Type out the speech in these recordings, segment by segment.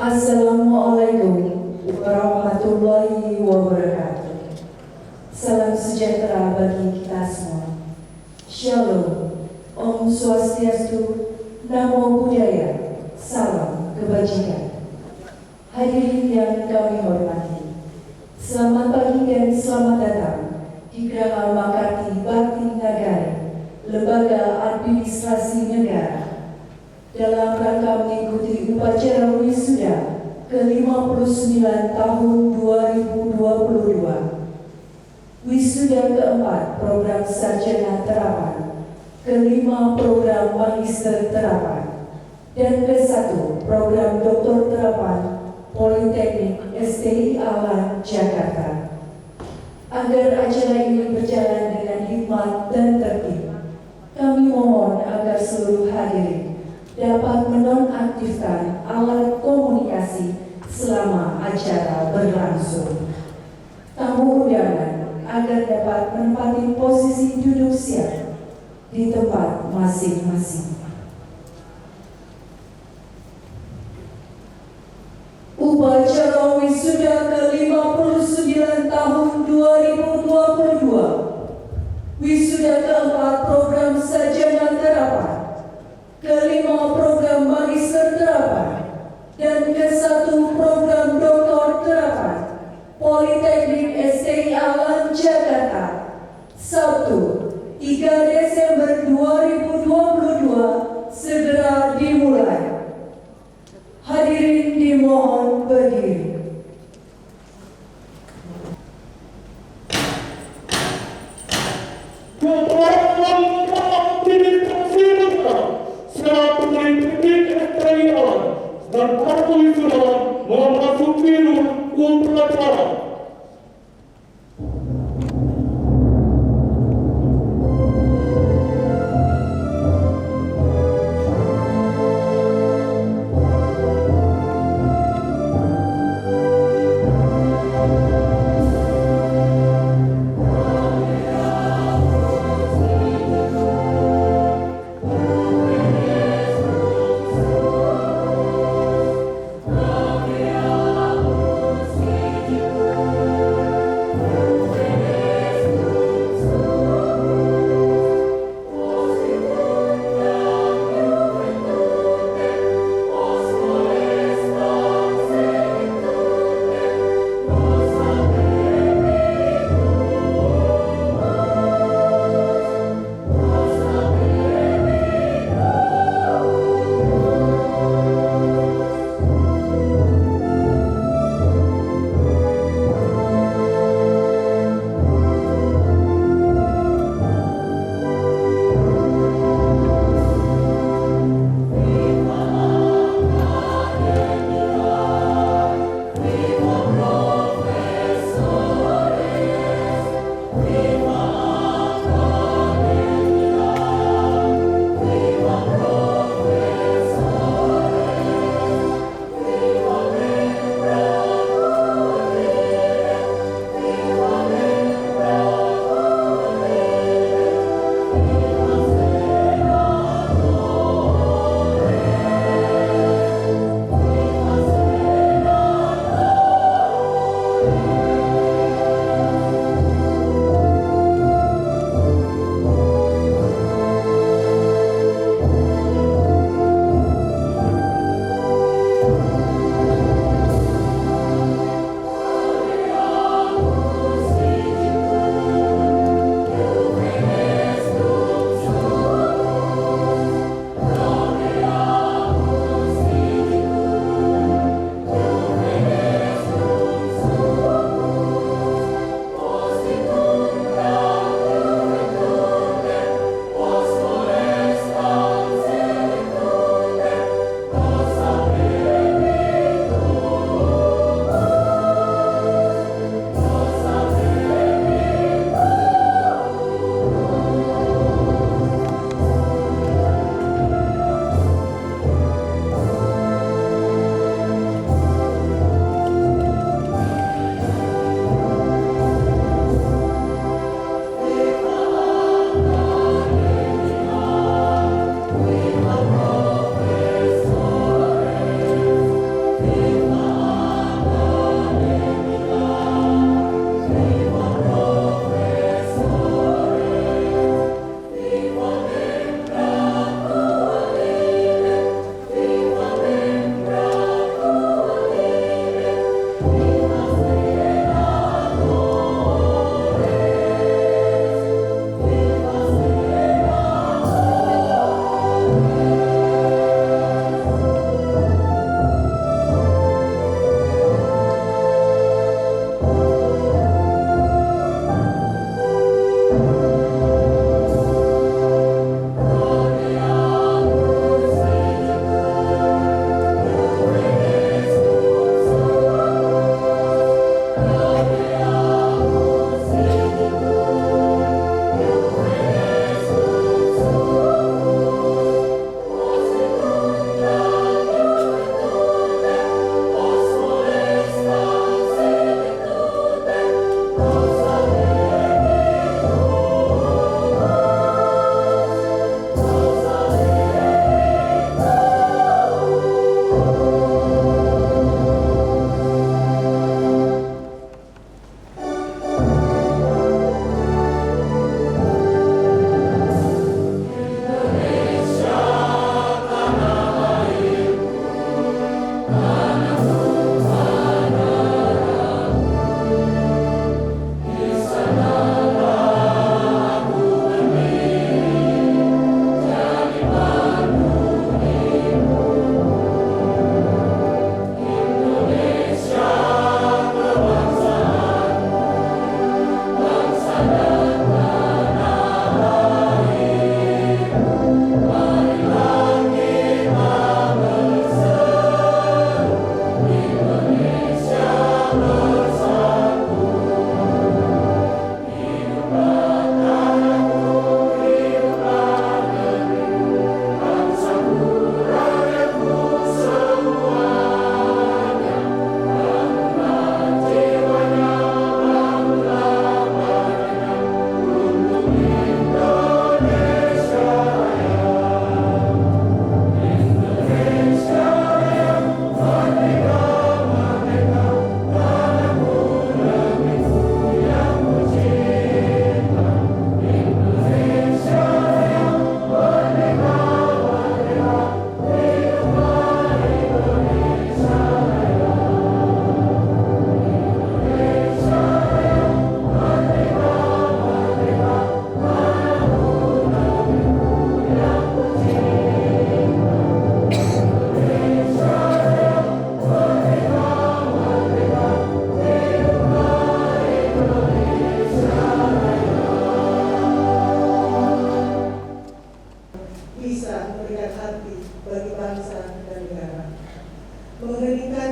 Assalamualaikum warahmatullahi wabarakatuh. Salam sejahtera bagi kita semua. Shalom, Om Swastiastu, Namo Buddhaya, salam kebajikan. Hadirin yang kami hormati, selamat pagi dan selamat datang di Geraha Makarti Bakti Nagari, Lembaga Administrasi Negara, dalam rangka mengikuti upacara wisuda ke-59 tahun 2022, wisuda keempat program sarjana terapan, kelima program magister terapan, dan ke-1 program doktor terapan Politeknik STI Alan Jakarta. Agar acara ini berjalan dengan hikmat dan tertib, kami mohon agar seluruh hadirin dapat menonaktifkan alat komunikasi selama acara berlangsung. Tamu undangan agar dapat menempati posisi duduk siap di tempat masing-masing. Upacara wisuda ke-59 tahun 2022, wisuda keempat program sarjana terapan, kelima program magister terapan, dan ke-1 program doktor terapan Politeknik STI Alan Jakarta, Sabtu 3 Desember 2022 segera dimulai. Hadirin dimohon berdiri. Dan kartu wisuda memasuki upacara. Amen.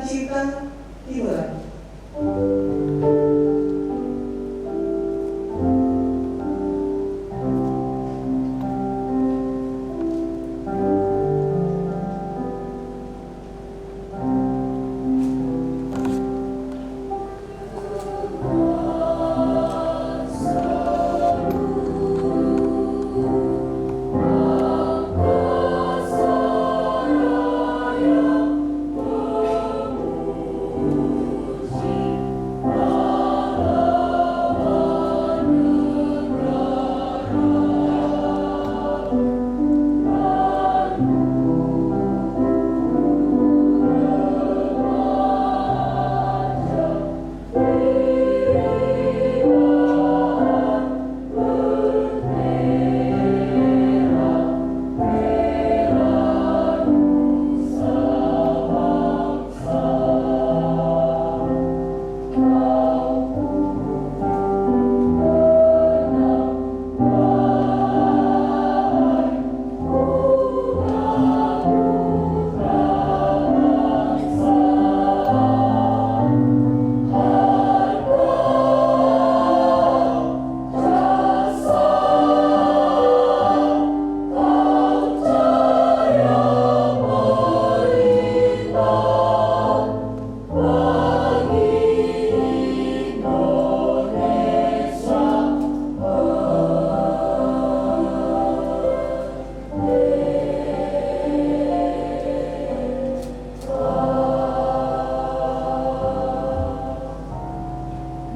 mengenakan cita dimulai.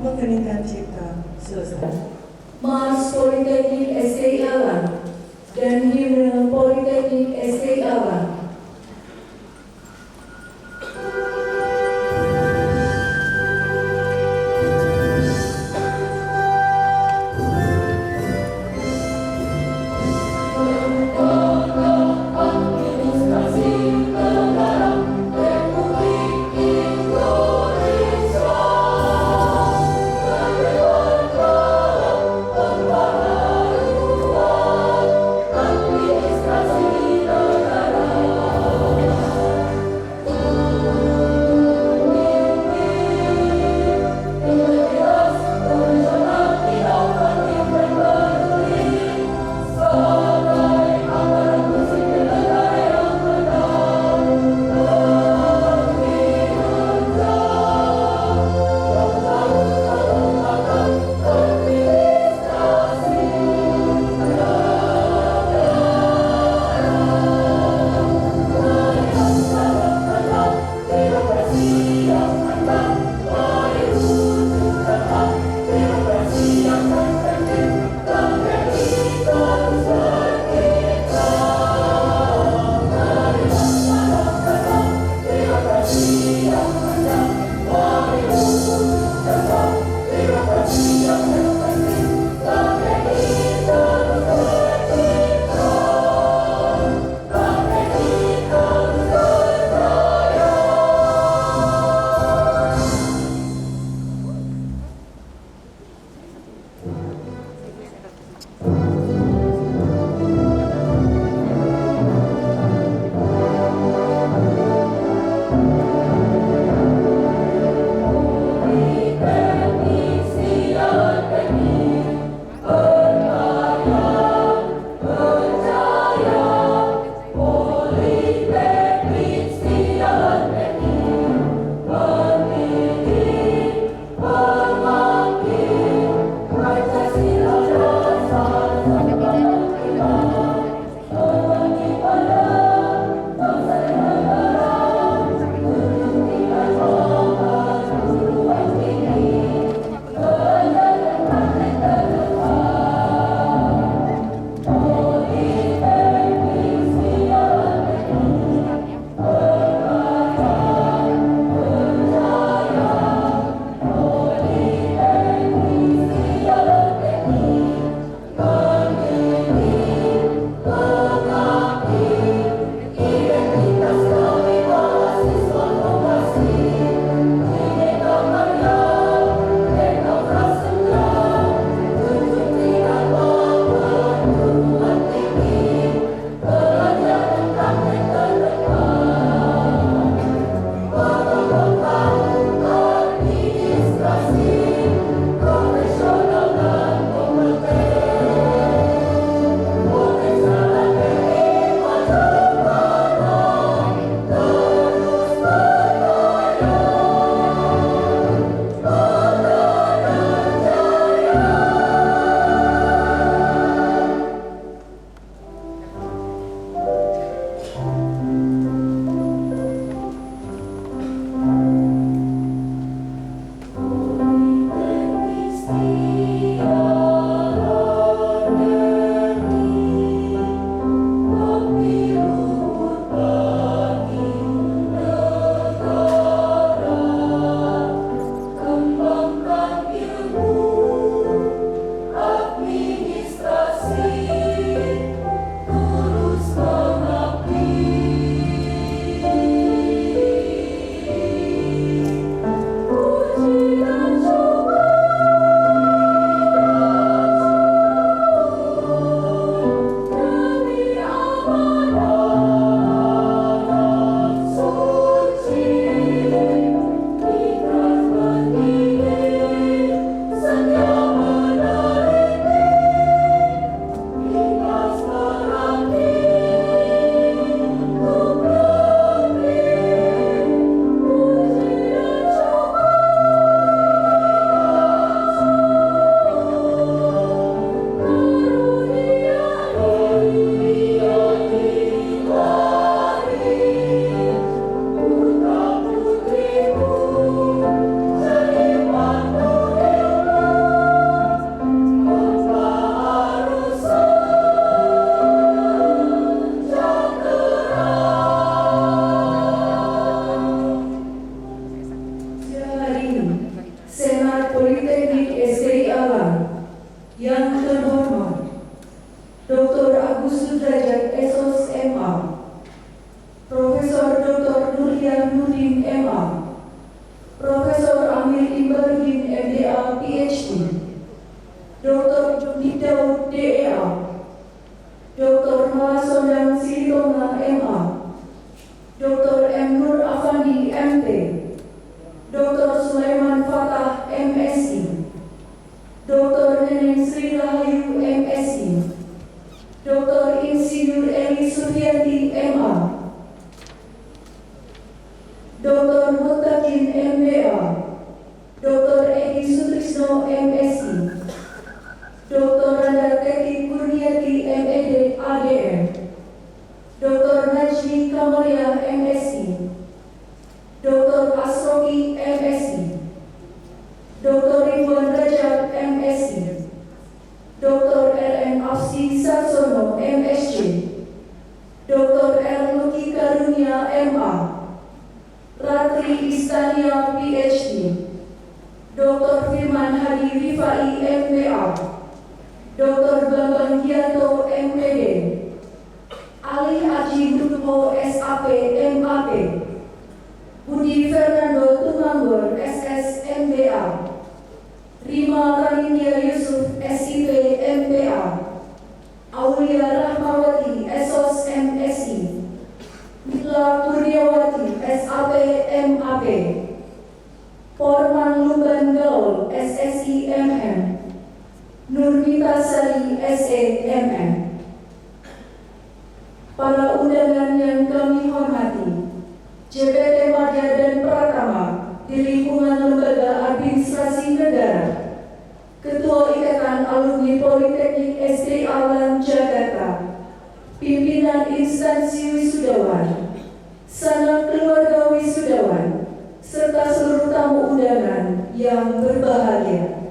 Mengeningkan cipta selesai. Mars Politeknik STI Alam dan Himne Politeknik STI Alam. Sutrisno MSc, Dr. Randa Teti Kurniati MED ADM, Dr. Najmi Kamalia MSc, Dr. Asroki MSc, Dr. Ridwan Rajab MSc, Dr. RN Afsi Sarsono MSc, Dr. R. Luki Karunia MA, Ratri Istania PhD, Dr. Firman Hadi Rifai MPA, Dr. Bambang Gianto MPD, Ali Haji Nurho SAP MAP, Budi Fernando Tumanggor SS MBA, Rima Kalindia Yusuf SIP MPA, Aulia Rahmawati SOS MSI, Mila Kurniawati SAP MAP, Porman Luban Gaul SSI MM, Nurmita Sari SEMM. Para undangan yang kami hormati, JPT Madya dan Pratama di lingkungan Lembaga Administrasi Negara, Ketua Ikatan Alumni Politeknik SD Awan Jakarta, pimpinan instansi wisudawan, sanak keluarga wisudawan, serta seluruh tamu undangan yang berbahagia.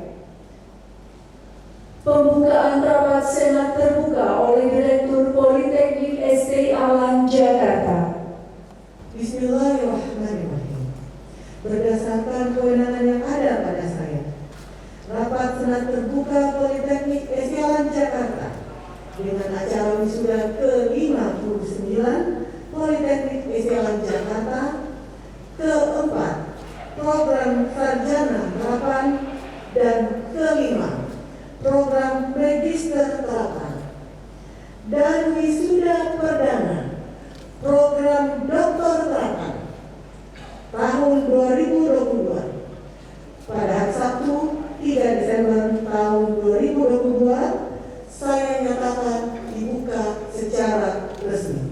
Pembukaan rapat Senat terbuka oleh Direktur Politeknik SD Awan Jakarta. Bismillahirrahmanirrahim. Berdasarkan kewenangan yang ada pada saya, rapat Senat terbuka Politeknik SD Awan Jakarta dengan acara wisuda ke-59 Politeknik SD Awan Jakarta, keempat program sarjana 8 dan kelima program magister 8 dan wisuda perdana program doktor 8 tahun 2022 pada hari Sabtu 3 Desember tahun 2022 saya nyatakan dibuka secara resmi.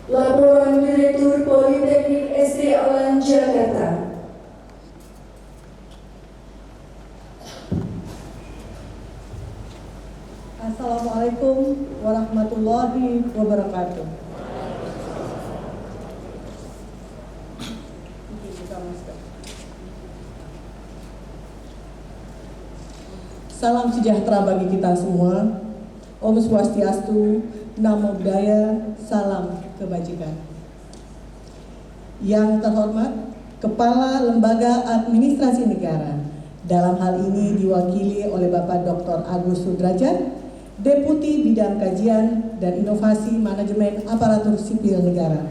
Laporan Direktur Politeknik SD Awan Jakarta. Assalamualaikum warahmatullahi wabarakatuh. Salam sejahtera bagi kita semua. Om Swastiastu, Namo Buddhaya, salam kebajikan. Yang terhormat Kepala Lembaga Administrasi Negara, dalam hal ini diwakili oleh Bapak Dr. Agus Sudrajat, Deputi Bidang Kajian dan Inovasi Manajemen Aparatur Sipil Negara.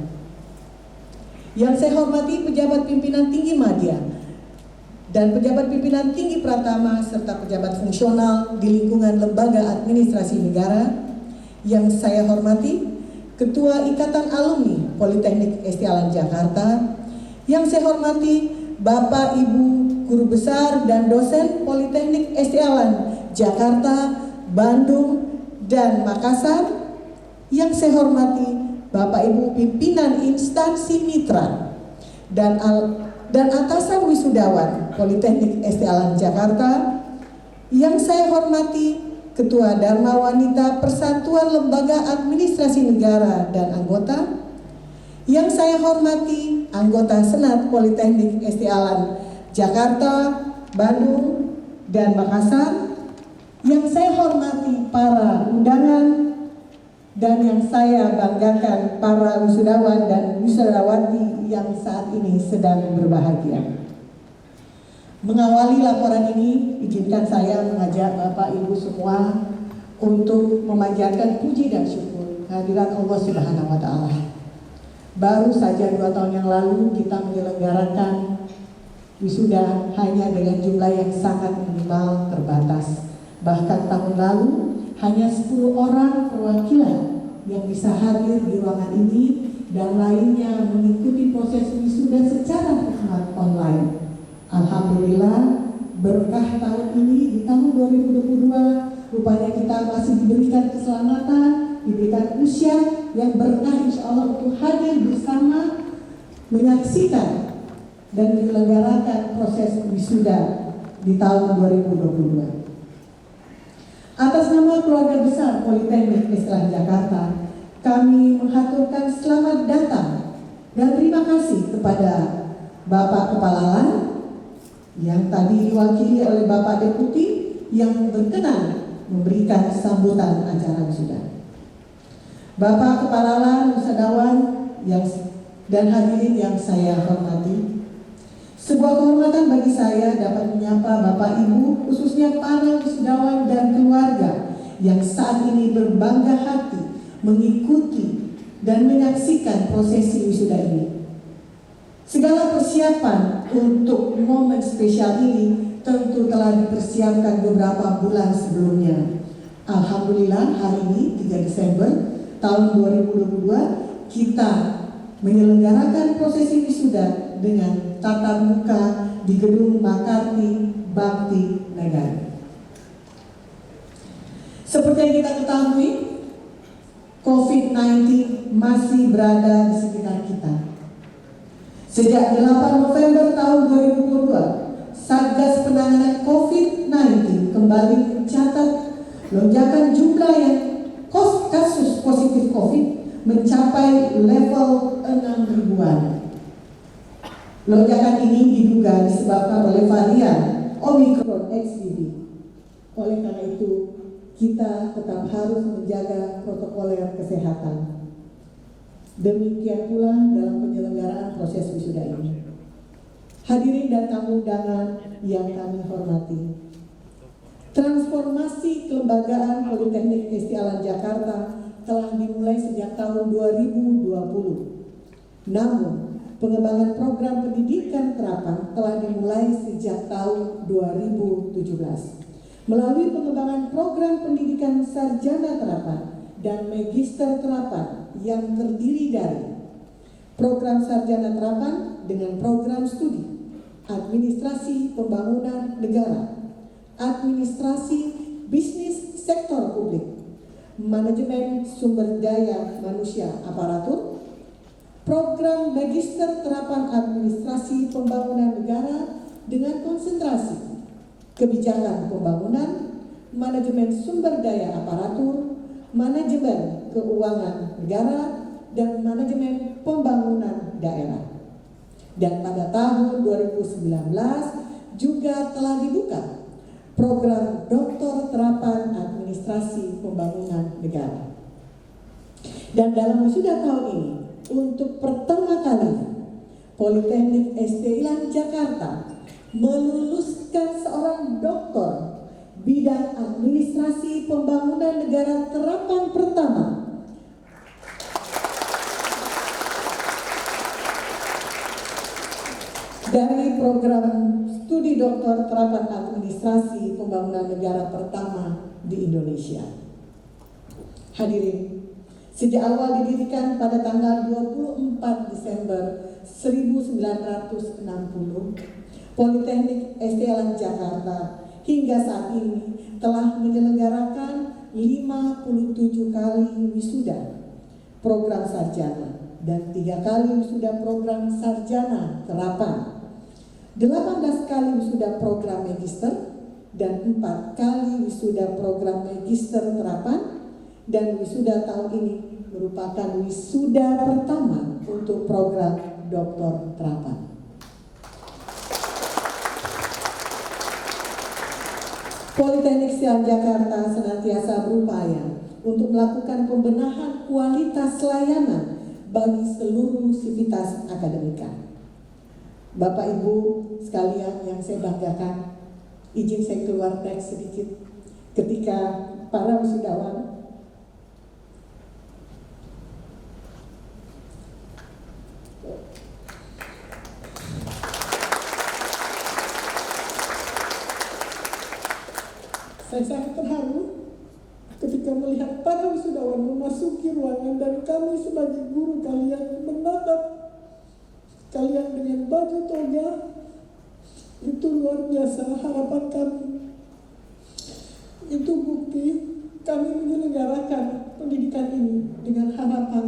Yang saya hormati pejabat pimpinan tinggi Madya dan pejabat pimpinan tinggi Pratama serta pejabat fungsional di lingkungan Lembaga Administrasi Negara. Yang saya hormati Ketua Ikatan Alumni Politeknik SD Awan Jakarta. Yang saya hormati Bapak Ibu Guru Besar dan dosen Politeknik SD Awan Jakarta, Bandung, dan Makassar. Yang saya hormati Bapak Ibu pimpinan instansi mitra dan atasan wisudawan Politeknik SD Awan Jakarta. Yang saya hormati Ketua Dharma Wanita Persatuan Lembaga Administrasi Negara dan anggota. Yang saya hormati anggota Senat Politeknik SD Awan Jakarta, Bandung, dan Makassar. Yang saya hormati para undangan dan yang saya banggakan para wisudawan dan wisudawati yang saat ini sedang berbahagia. Mengawali laporan ini, izinkan saya mengajak Bapak Ibu semua untuk memanjatkan puji dan syukur kehadirat Allah Subhanahu wa Ta'ala. Baru saja 2 tahun yang lalu kita menyelenggarakan wisuda hanya dengan jumlah yang sangat minimal, terbatas. Bahkan tahun lalu hanya 10 orang perwakilan yang bisa hadir di ruangan ini dan lainnya mengikuti proses wisuda secara online. Alhamdulillah, berkah tahun ini di tahun 2022 rupanya kita masih diberikan keselamatan diberikan usia yang berkah insya Allah untuk hadir bersama menyaksikan dan menyelenggarakan proses wisuda di tahun 2022. Atas nama keluarga besar Politeknik Islam Jakarta, kami menghaturkan selamat datang dan terima kasih kepada Bapak Kepala LAN yang tadi diwakili oleh Bapak Deputi yang berkenan memberikan sambutan acara wisuda. Bapak Kepala LAN, wisudawan dan hadirin yang saya hormati, sebuah kehormatan bagi saya dapat menyapa Bapak Ibu, khususnya para wisudawan dan keluarga yang saat ini berbangga hati mengikuti dan menyaksikan prosesi wisuda ini. Segala persiapan untuk momen spesial ini tentu telah dipersiapkan beberapa bulan sebelumnya. Alhamdulillah hari ini 3 Desember tahun 2022 kita menyelenggarakan prosesi wisuda dengan tatap muka di Gedung Makarti Bakti Negara. Seperti yang kita ketahui, COVID-19 masih berada di sekitar kita. Sejak 8 November tahun 2022, Satgas Penanganan COVID-19 kembali mencatat lonjakan jumlah yang kasus positif COVID mencapai level 6 ribuan. Lonjakan ini diduga disebabkan oleh varian Omicron XBB. Oleh karena itu, kita tetap harus menjaga protokoler kesehatan. Demikian pula dalam penyelenggaraan proses wisuda ini. Hadirin dan tamu undangan yang kami hormati, transformasi kelembagaan Politeknik Istialan Jakarta telah dimulai sejak tahun 2020. Namun, pengembangan program pendidikan terapan telah dimulai sejak tahun 2017. Melalui pengembangan program pendidikan sarjana terapan dan magister terapan yang terdiri dari program sarjana terapan dengan program studi administrasi pembangunan negara, administrasi bisnis sektor publik, manajemen sumber daya manusia aparatur, program magister terapan administrasi pembangunan negara dengan konsentrasi kebijakan pembangunan, manajemen sumber daya aparatur, manajemen keuangan negara, dan manajemen pembangunan daerah. Dan pada tahun 2019 juga telah dibuka program Doktor Terapan Administrasi Pembangunan Negara. Dan dalam wisuda tahun ini, untuk pertama kali Politeknik Istialan Jakarta meluluskan seorang doktor bidang administrasi pembangunan negara terapan pertama dari program studi doktor terapan administrasi pembangunan negara pertama di Indonesia. Hadirin, sejak awal didirikan pada tanggal 24 Desember 1960, Politeknik Istialan Jakarta hingga saat ini telah menyelenggarakan 57 kali wisuda program sarjana dan 3 kali wisuda program sarjana terapan, 18 kali wisuda program magister dan 4 kali wisuda program magister terapan, dan wisuda tahun ini merupakan wisuda pertama untuk program doktor terapan. Politeknik Istialan Jakarta senantiasa berupaya untuk melakukan pembenahan kualitas layanan bagi seluruh sivitas akademika. Bapak Ibu sekalian yang saya banggakan, izin saya keluar teks sedikit ketika para wisudawan saya sangat terharu ketika melihat para wisudawan memasuki ruangan dan kami sebagai guru kalian menatap kalian dengan baju toga. Itu luar biasa harapan kami. Itu bukti kami menyelenggarakan pendidikan ini dengan harapan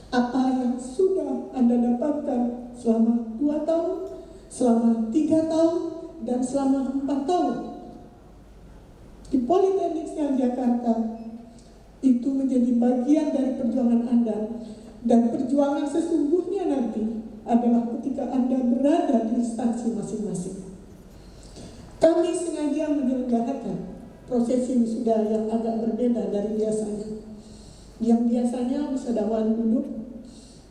apa yang sudah Anda dapatkan selama 2 tahun, selama 3 tahun, dan selama 4 tahun di Politeknik Jakarta itu menjadi bagian dari perjuangan Anda, dan perjuangan sesungguhnya nanti adalah ketika Anda berada di instansi masing-masing. Kami sengaja menyelenggarakan prosesi wisuda yang agak berbeda dari biasanya. Yang biasanya wisudawan duduk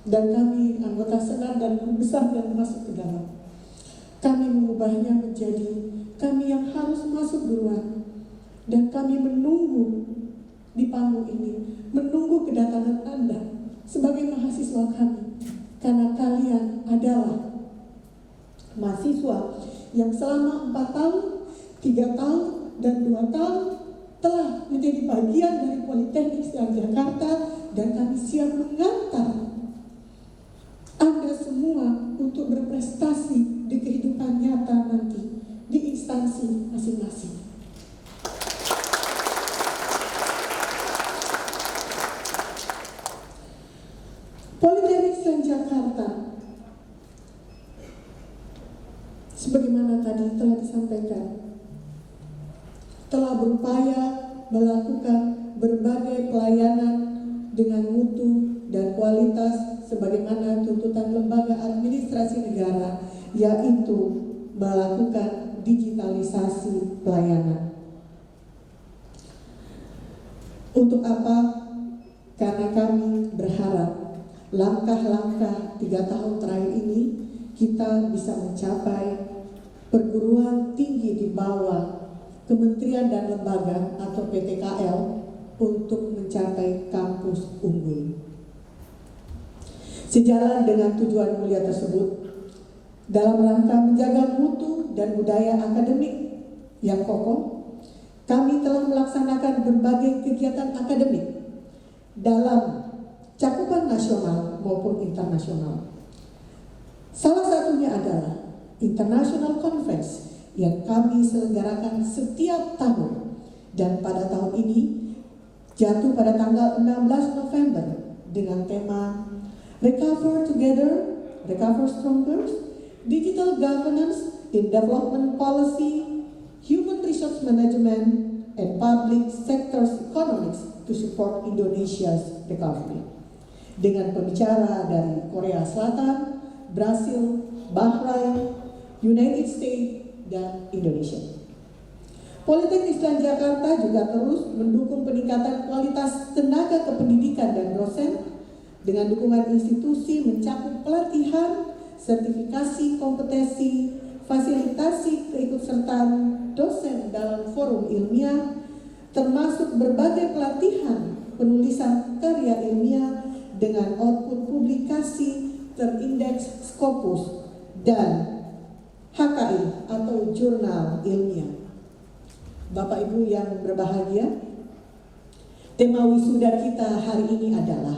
dan kami anggota senat dan guru besar yang masuk ke dalam. Kami mengubahnya menjadi kami yang harus masuk duluan, dan kami menunggu di panggung ini, menunggu kedatangan Anda sebagai mahasiswa kami, karena kalian adalah mahasiswa yang selama 4 tahun, 3 tahun, dan 2 tahun telah menjadi bagian dari Politeknik Jakarta, dan kami siap mengantar Anda semua untuk berprestasi di kehidupan nyata nanti di instansi masing-masing. Politeknik Jakarta, sebagaimana tadi telah disampaikan, telah berupaya melakukan berbagai pelayanan dengan mutu dan kualitas sebagaimana tuntutan lembaga administrasi negara, yaitu melakukan digitalisasi pelayanan. Untuk apa? Karena kami berharap langkah-langkah 3 tahun terakhir ini kita bisa mencapai perguruan tinggi di bawah kementerian dan lembaga atau PTKL untuk mencapai kampus unggul. Sejalan dengan tujuan mulia tersebut, dalam rangka menjaga mutu dan budaya akademik yang kokoh, kami telah melaksanakan berbagai kegiatan akademik dalam cakupan nasional maupun internasional. Salah satunya adalah International Conference yang kami selenggarakan setiap tahun, dan pada tahun ini jatuh pada tanggal 16 November dengan tema Recover Together, Recover Stronger, Digital Governance in Development Policy, Human Resource Management, and Public Sector's Economics to Support Indonesia's Recovery. Dengan pembicara dari Korea Selatan, Brasil, Bahrain, United States, dan Indonesia. Politeknik Jakarta juga terus mendukung peningkatan kualitas tenaga kependidikan dan dosen dengan dukungan institusi mencakup pelatihan, sertifikasi kompetensi, fasilitasi keikutsertaan dosen dalam forum ilmiah, termasuk berbagai pelatihan penulisan karya ilmiah dengan output publikasi terindeks Scopus dan HKI atau jurnal ilmiah. Bapak Ibu yang berbahagia, tema wisuda kita hari ini adalah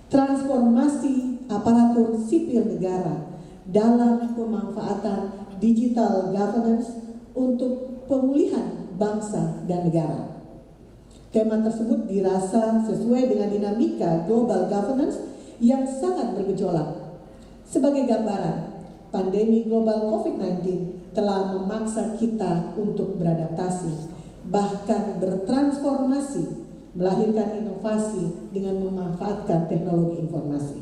transformasi aparatur sipil negara dalam pemanfaatan digital governance untuk pemulihan bangsa dan negara. Tema tersebut dirasa sesuai dengan dinamika global governance yang sangat bergejolak. Sebagai gambaran, pandemi global COVID-19 telah memaksa kita untuk beradaptasi, bahkan bertransformasi, melahirkan inovasi dengan memanfaatkan teknologi informasi.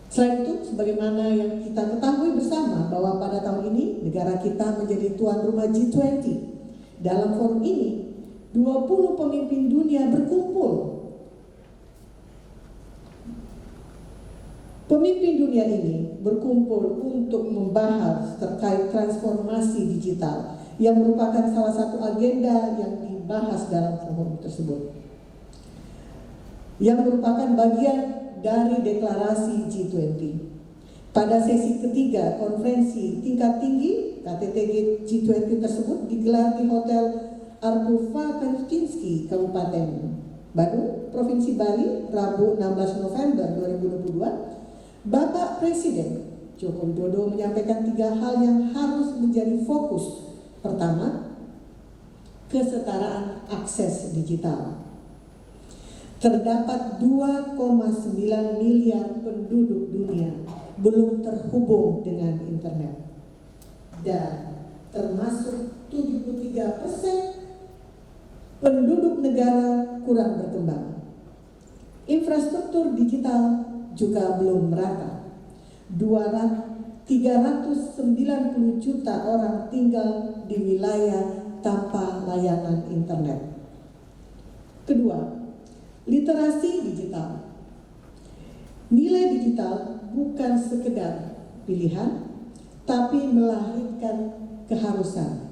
Selain itu, sebagaimana yang kita ketahui bersama bahwa pada tahun ini negara kita menjadi tuan rumah G20. Dalam forum ini, 20 pemimpin dunia berkumpul. Pemimpin dunia ini berkumpul untuk membahas terkait transformasi digital yang merupakan salah satu agenda yang dibahas dalam forum tersebut, yang merupakan bagian dari deklarasi G20. Pada sesi ketiga konferensi tingkat tinggi KTT G20 tersebut digelar di Hotel Arbufa Pentinski, Kabupaten Badung, Provinsi Bali, Rabu 16 November 2022. Bapak Presiden Joko Widodo menyampaikan 3 hal yang harus menjadi fokus. Pertama, kesetaraan akses digital. Terdapat 2,9 miliar penduduk dunia belum terhubung dengan internet, dan termasuk 73% penduduk negara kurang berkembang. Infrastruktur digital juga belum merata. 390 juta orang tinggal di wilayah tanpa layanan internet. Kedua, literasi digital. Nilai digital bukan sekedar pilihan, tapi melahirkan keharusan.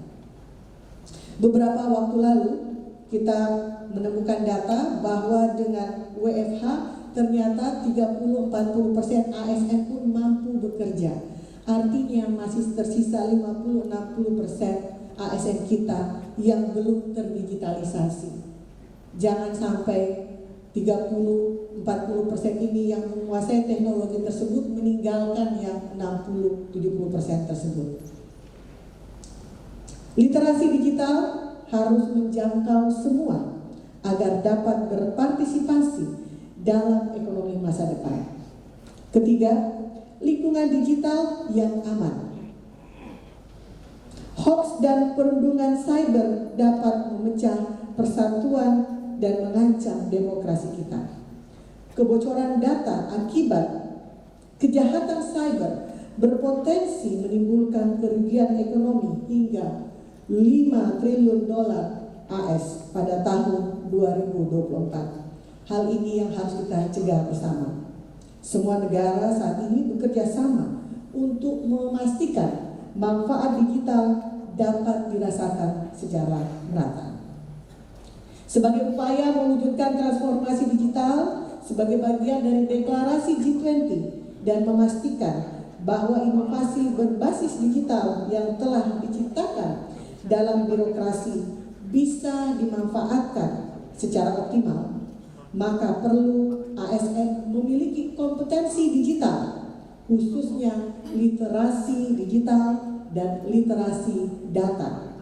Beberapa waktu lalu kita menemukan data bahwa dengan WFH ternyata 30-40% ASN pun mampu bekerja. Artinya masih tersisa 50-60% ASN kita yang belum terdigitalisasi. Jangan sampai 30-40% ini yang menguasai teknologi tersebut meninggalkan yang 60-70% tersebut. Literasi digital harus menjangkau semua agar dapat berpartisipasi dalam ekonomi masa depan. Ketiga, lingkungan digital yang aman. Hoax dan perundungan cyber dapat memecah persatuan dan mengancam demokrasi kita. Kebocoran data akibat kejahatan cyber berpotensi menimbulkan kerugian ekonomi hingga 5 triliun dolar AS pada tahun 2024. Hal ini yang harus kita cegah bersama. Semua negara saat ini bekerja sama untuk memastikan manfaat digital dapat dirasakan secara merata. Sebagai upaya mewujudkan transformasi digital sebagai bagian dari deklarasi G20 dan memastikan bahwa inovasi berbasis digital yang telah diciptakan dalam birokrasi bisa dimanfaatkan secara optimal, maka perlu ASN memiliki kompetensi digital, khususnya literasi digital dan literasi data.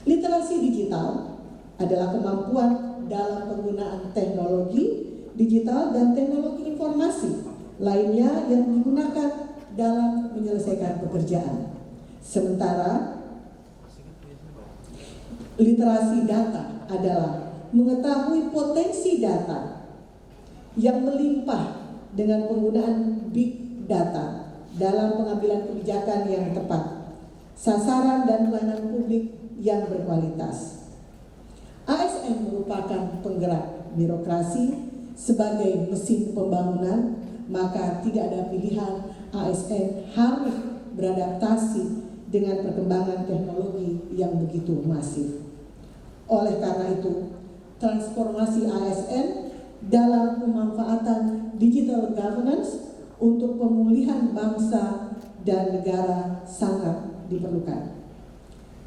Literasi digital adalah kemampuan dalam penggunaan teknologi digital dan teknologi informasi lainnya yang digunakan dalam menyelesaikan pekerjaan. Sementara literasi data adalah mengetahui potensi data yang melimpah dengan penggunaan big data dalam pengambilan kebijakan yang tepat, sasaran dan pelayanan publik yang berkualitas. ASN merupakan penggerak birokrasi sebagai mesin pembangunan, maka tidak ada pilihan ASN harus beradaptasi dengan perkembangan teknologi yang begitu masif. Oleh karena itu, transformasi ASN dalam pemanfaatan digital governance untuk pemulihan bangsa dan negara sangat diperlukan.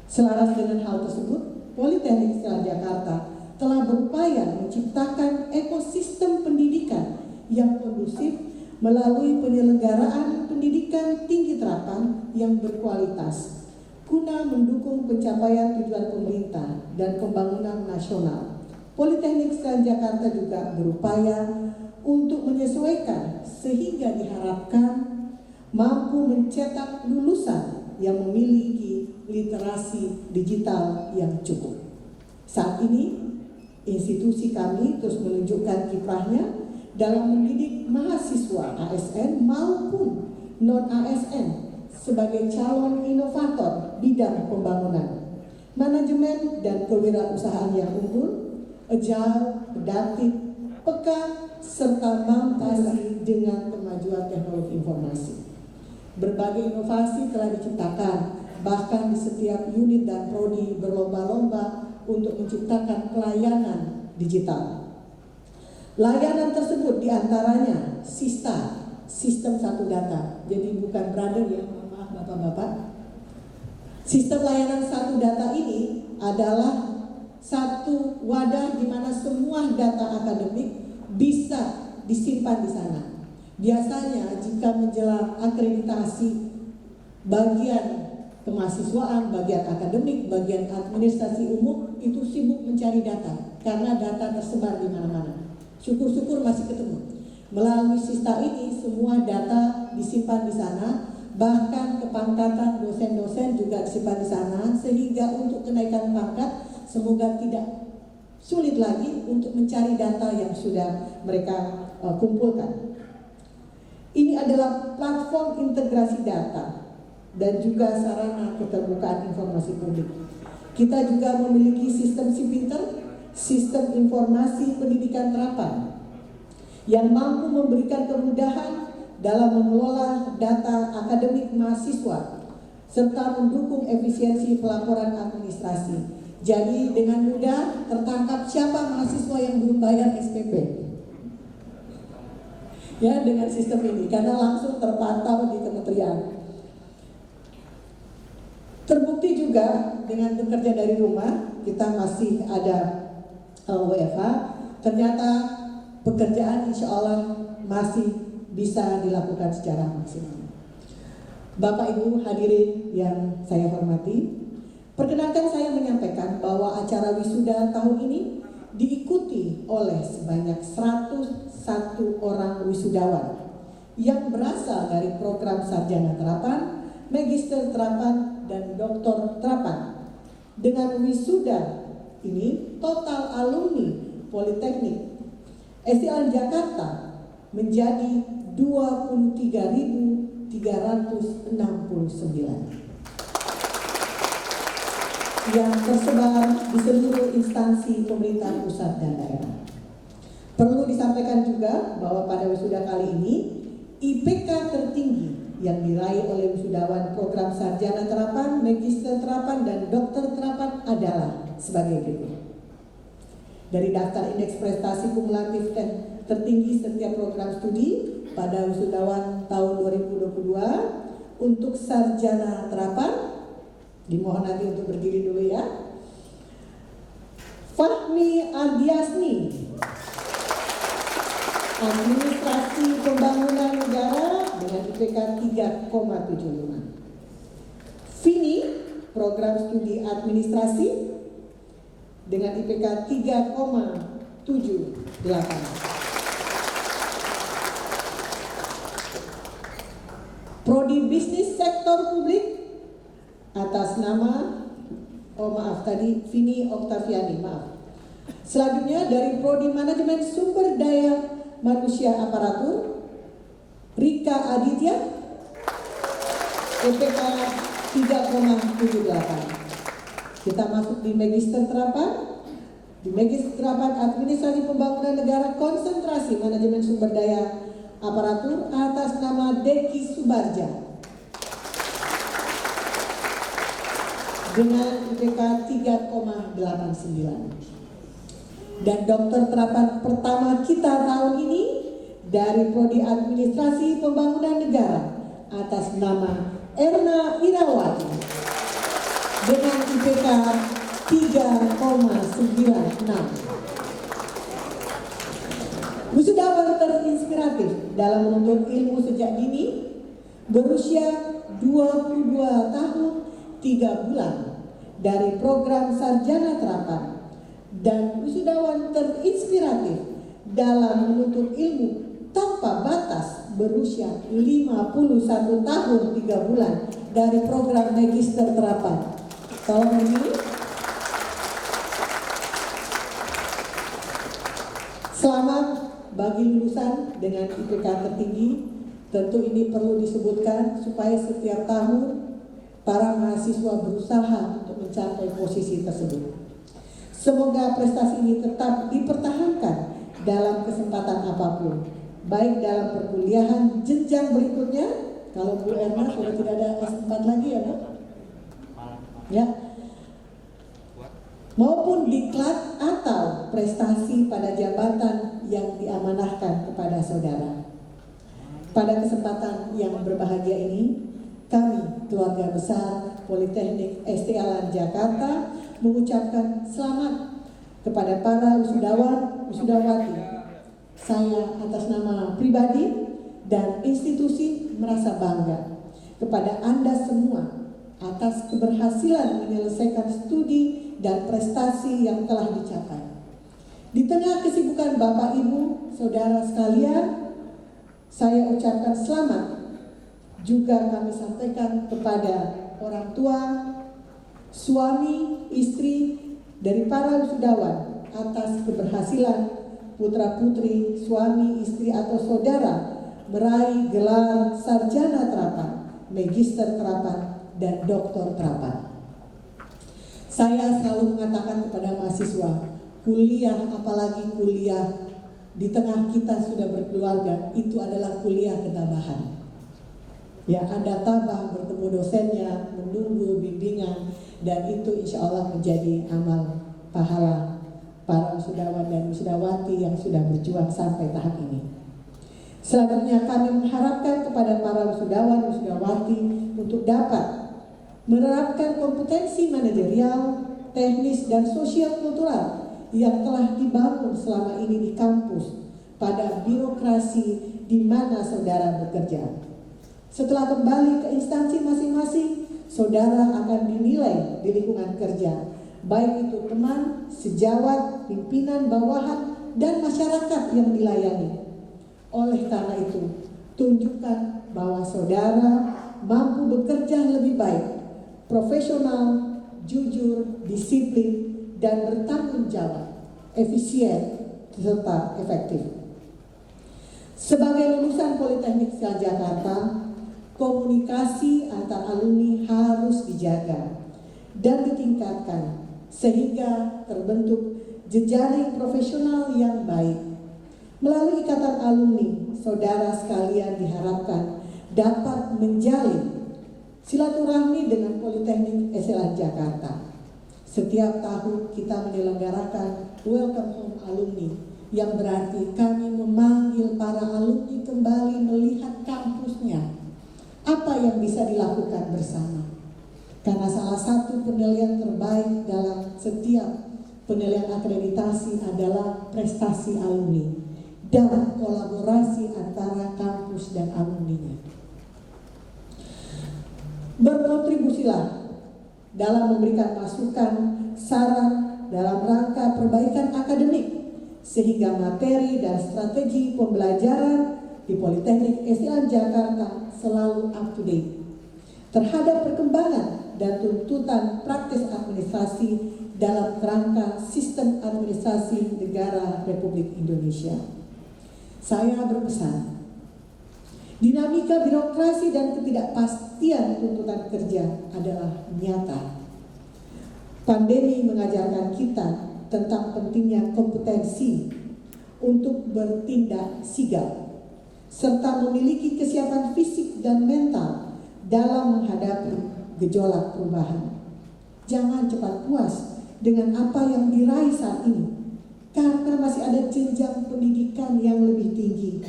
Selaras dengan hal tersebut, Politeknik Islam Jakarta telah berupaya menciptakan ekosistem pendidikan yang kondusif melalui penyelenggaraan pendidikan tinggi terapan yang berkualitas guna mendukung pencapaian tujuan pemerintah dan pembangunan nasional. Politeknik Islam Jakarta juga berupaya untuk menyesuaikan sehingga diharapkan mampu mencetak lulusan yang memiliki literasi digital yang cukup. Saat ini, institusi kami terus menunjukkan kiprahnya dalam mendidik mahasiswa ASN maupun non-ASN sebagai calon inovator bidang pembangunan, manajemen dan kewirausahaan yang unggul, agile, adaptif, peka, serta mampu dengan kemajuan teknologi informasi. Berbagai inovasi telah diciptakan, bahkan di setiap unit dan prodi berlomba-lomba untuk menciptakan pelayanan digital. Layanan tersebut diantaranya SISTA, Sistem Satu Data. Jadi bukan brother ya, maaf Bapak-Bapak. Sistem layanan satu data ini adalah satu wadah di mana semua data akademik bisa disimpan di sana. Biasanya jika menjelang akreditasi bagian kemahasiswaan, bagian akademik, bagian administrasi umum itu sibuk mencari data karena data tersebar di mana-mana. Syukur-syukur masih ketemu. Melalui Sista ini semua data disimpan di sana, bahkan kepangkatan dosen-dosen juga disimpan di sana, sehingga untuk kenaikan pangkat semoga tidak sulit lagi untuk mencari data yang sudah mereka kumpulkan. Ini adalah platform integrasi data dan juga sarana keterbukaan informasi publik. Kita juga memiliki sistem Sipinter, sistem informasi pendidikan terapan, yang mampu memberikan kemudahan dalam mengelola data akademik mahasiswa serta mendukung efisiensi pelaporan administrasi. Jadi dengan mudah tertangkap siapa mahasiswa yang belum bayar SPP. Ya, dengan sistem ini karena langsung terpantau di kementerian. Terbukti juga dengan bekerja dari rumah, kita masih ada WFH, ternyata pekerjaan insya Allah masih bisa dilakukan secara maksimal. Bapak Ibu hadirin yang saya hormati, perkenankan saya menyampaikan bahwa acara wisuda tahun ini diikuti oleh sebanyak 101 orang wisudawan yang berasal dari program sarjana terapan, magister terapan, dan doktor terapan. Dengan wisuda ini, total alumni Politeknik SDIALAN Jakarta menjadi 23.369 yang tersebar di seluruh instansi pemerintah pusat dan daerah. Perlu disampaikan juga bahwa pada wisuda kali ini IPK tertinggi yang diraih oleh wisudawan program sarjana terapan, magister terapan, dan dokter terapan adalah sebagai berikut. Dari daftar indeks prestasi kumulatif tertinggi setiap program studi pada wisudawan tahun 2022 untuk sarjana terapan, dimohon nanti untuk berdiri dulu ya. Fahmi Ardiasni, Administrasi Pembangunan Negara dengan IPK 3,75. Vini, Program Studi Administrasi dengan IPK 3,78. Prodi Bisnis Sektor Publik atas nama Vini Oktaviani, maaf. Selanjutnya dari Prodi Manajemen Sumber Daya Manusia Aparatur, Rika Aditya, IPK 3,78. Kita masuk di Magister Terapan. Di Magister Terapan Administrasi Pembangunan Negara Konsentrasi Manajemen Sumber Daya Aparatur atas nama Deki Subarja dengan IPK 3,89. Dan dokter terapan pertama kita tahun ini dari Prodi Administrasi Pembangunan Negara atas nama Erna Irawati dengan IPK 3,96. Wisudawan terinspiratif dalam menuntut ilmu sejak dini, berusia 22 tahun 3 bulan dari program sarjana terapan, dan wisudawan terinspiratif dalam menuntut ilmu tanpa batas berusia 51 tahun 3 bulan dari program magister terapan. Tolong ini. Selamat bagi lulusan dengan IPK tertinggi. Tentu ini perlu disebutkan supaya setiap tahun para mahasiswa berusaha untuk mencapai posisi tersebut. Semoga prestasi ini tetap dipertahankan dalam kesempatan apapun, baik dalam perkuliahan jenjang berikutnya. Kalau Bu Erna sudah tidak ada S4 lagi ya, Bu? Ya. Maupun diklat atau prestasi pada jabatan yang diamanahkan kepada saudara. Pada kesempatan yang berbahagia ini, kami, keluarga besar Politeknik SDIALAN Jakarta, mengucapkan selamat kepada para wisudawan, wisudawati. Saya atas nama pribadi dan institusi merasa bangga kepada Anda semua atas keberhasilan menyelesaikan studi dan prestasi yang telah dicapai. Di tengah kesibukan Bapak Ibu, Saudara sekalian, saya ucapkan selamat. Juga kami sampaikan kepada orang tua, suami, istri dari para wisudawan atas keberhasilan putra-putri, suami, istri atau saudara meraih gelar sarjana terapan, magister terapan, dan doktor terapan. Saya selalu mengatakan kepada mahasiswa, kuliah, apalagi kuliah di tengah kita sudah berkeluarga, itu adalah kuliah ketabahan. Ya, Anda tabah bertemu dosennya, menunggu bimbingan, dan itu insya Allah menjadi amal pahala para wisudawan dan wisudawati yang sudah berjuang sampai tahap ini. Selanjutnya kami mengharapkan kepada para wisudawan wisudawati untuk dapat menerapkan kompetensi manajerial, teknis, dan sosial kultural yang telah dibangun selama ini di kampus pada birokrasi di mana saudara bekerja. Setelah kembali ke instansi masing-masing, saudara akan dinilai di lingkungan kerja, baik itu teman, sejawat, pimpinan, bawahan, dan masyarakat yang dilayani. Oleh karena itu, tunjukkan bahwa saudara mampu bekerja lebih baik, profesional, jujur, disiplin, dan bertanggung jawab, efisien, serta efektif. Sebagai lulusan Politeknik Islam Jakarta, komunikasi antar alumni harus dijaga dan ditingkatkan sehingga terbentuk jejaring profesional yang baik. Melalui ikatan alumni, saudara sekalian diharapkan dapat menjalin silaturahmi dengan Politeknik Islam Jakarta. Setiap tahun kita menyelenggarakan Welcome Home Alumni, yang berarti kami memanggil para alumni kembali melihat kampusnya. Apa yang bisa dilakukan bersama? Karena salah satu penilaian terbaik dalam setiap penilaian akreditasi adalah prestasi alumni dan kolaborasi antara kampus dan alumninya. Berkontribusilah dalam memberikan masukan, saran dalam rangka perbaikan akademik sehingga materi dan strategi pembelajaran di Politeknik Islam Jakarta selalu up to date terhadap perkembangan dan tuntutan praktis administrasi dalam kerangka sistem administrasi negara Republik Indonesia. Saya berpesan, dinamika birokrasi dan ketidakpastian tuntutan kerja adalah nyata. Pandemi mengajarkan kita tentang pentingnya kompetensi untuk bertindak sigap serta memiliki kesiapan fisik dan mental dalam menghadapi gejolak perubahan. Jangan cepat puas dengan apa yang diraih saat ini, karena masih ada jenjang pendidikan yang lebih tinggi.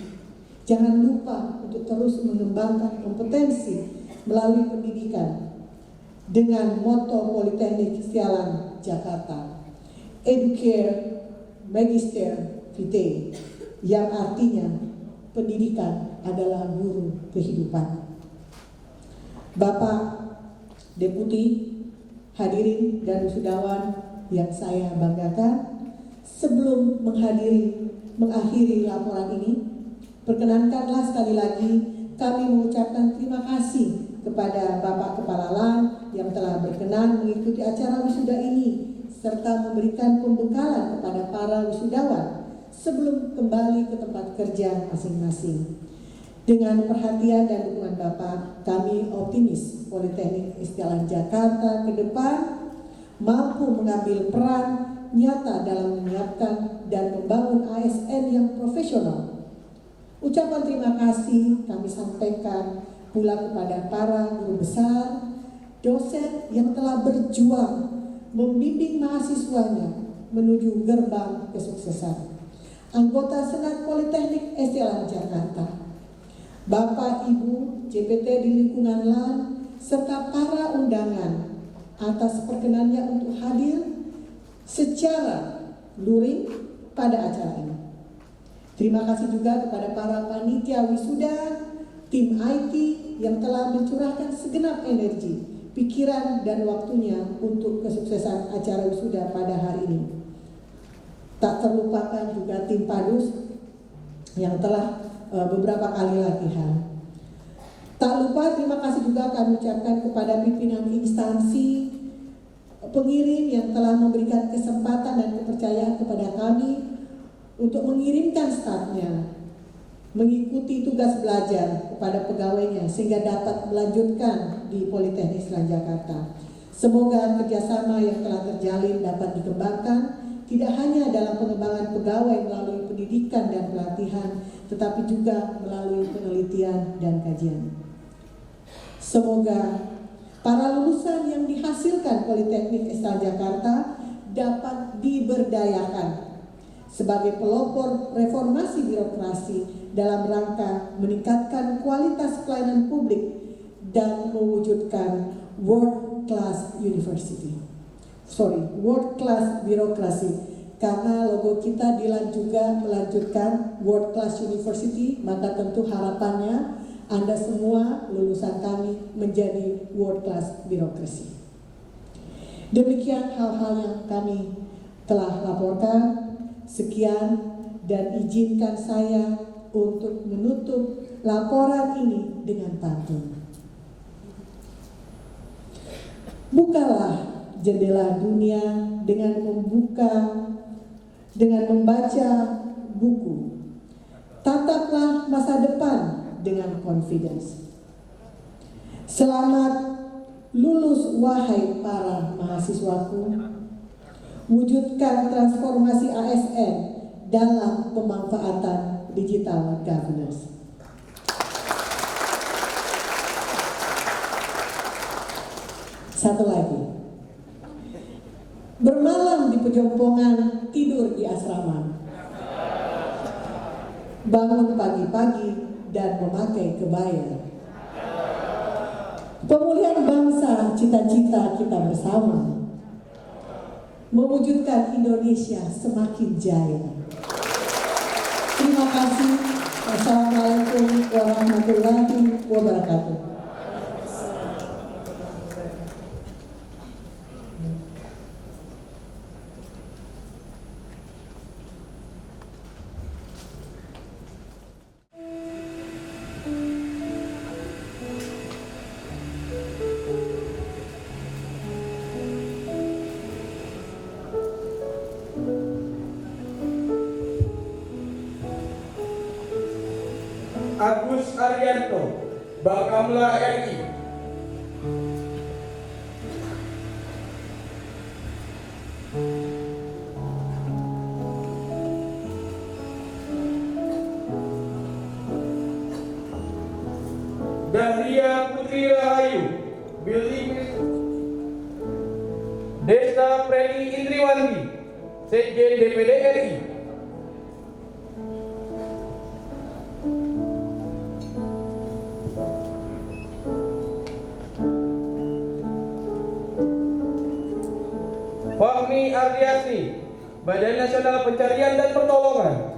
Jangan lupa untuk terus mengembangkan kompetensi melalui pendidikan dengan moto Politeknik Islam Jakarta, Educare Magister Vitae, yang artinya pendidikan adalah guru kehidupan. Bapak Deputi, hadirin dan wisudawan yang saya banggakan, sebelum mengakhiri laporan ini, perkenankanlah sekali lagi kami mengucapkan terima kasih kepada Bapak Kepala LAN yang telah berkenan mengikuti acara wisuda ini serta memberikan pembekalan kepada para wisudawan sebelum kembali ke tempat kerja masing-masing. Dengan perhatian dan dukungan Bapak, kami optimis Politeknik Islam Jakarta ke depan mampu mengambil peran nyata dalam menyiapkan dan membangun ASN yang profesional. Ucapan terima kasih kami sampaikan pula kepada para guru besar, dosen yang telah berjuang membimbing mahasiswanya menuju gerbang kesuksesan. Anggota Senat Politeknik Islam Jakarta, Bapak Ibu JPT di lingkungan LAN, serta para undangan atas perkenannya untuk hadir secara luring pada acara ini. Terima kasih juga kepada para panitia wisuda, tim IT yang telah mencurahkan segenap energi pikiran dan waktunya untuk kesuksesan acara wisuda pada hari ini. Tak terlupakan juga tim Padus yang telah beberapa kali latihan. Tak lupa terima kasih juga kami ucapkan kepada pimpinan instansi pengirim yang telah memberikan kesempatan dan kepercayaan kepada kami untuk mengirimkan stafnya mengikuti tugas belajar kepada pegawainya sehingga dapat melanjutkan di Politeknik Islam Jakarta. Semoga kerjasama yang telah terjalin dapat dikembangkan tidak hanya dalam pengembangan pegawai melalui pendidikan dan pelatihan, tetapi juga melalui penelitian dan kajian. Semoga para lulusan yang dihasilkan Politeknik Islam Jakarta dapat diberdayakan sebagai pelopor reformasi birokrasi dalam rangka meningkatkan kualitas pelayanan publik dan mewujudkan world class birokrasi. Karena logo kita juga melanjutkan world class university, maka tentu harapannya Anda semua lulusan kami menjadi world class birokrasi. Demikian hal-hal yang kami telah laporkan. Sekian dan izinkan saya untuk menutup laporan ini dengan pantun. Bukalah jendela dunia dengan membaca buku. Tataplah masa depan dengan confidence. Selamat lulus wahai para mahasiswaku. Wujudkan transformasi ASN dalam pemanfaatan digital governance. Satu lagi. Bermalam di pejompongan, tidur di asrama. Bangun pagi-pagi dan memakai kebaya. Pemulihan bangsa, cita-cita kita bersama. Mewujudkan Indonesia semakin jaya. Terima kasih. Wassalamualaikum warahmatullahi wabarakatuh. Agus Arianto, Bakamla RI. Dahlia Putri Rahayu, Billy Desta Preni Indriwandi, Sekjen DPD RI. Fahmi Ardiasni, Badan Nasional Pencarian dan Pertolongan.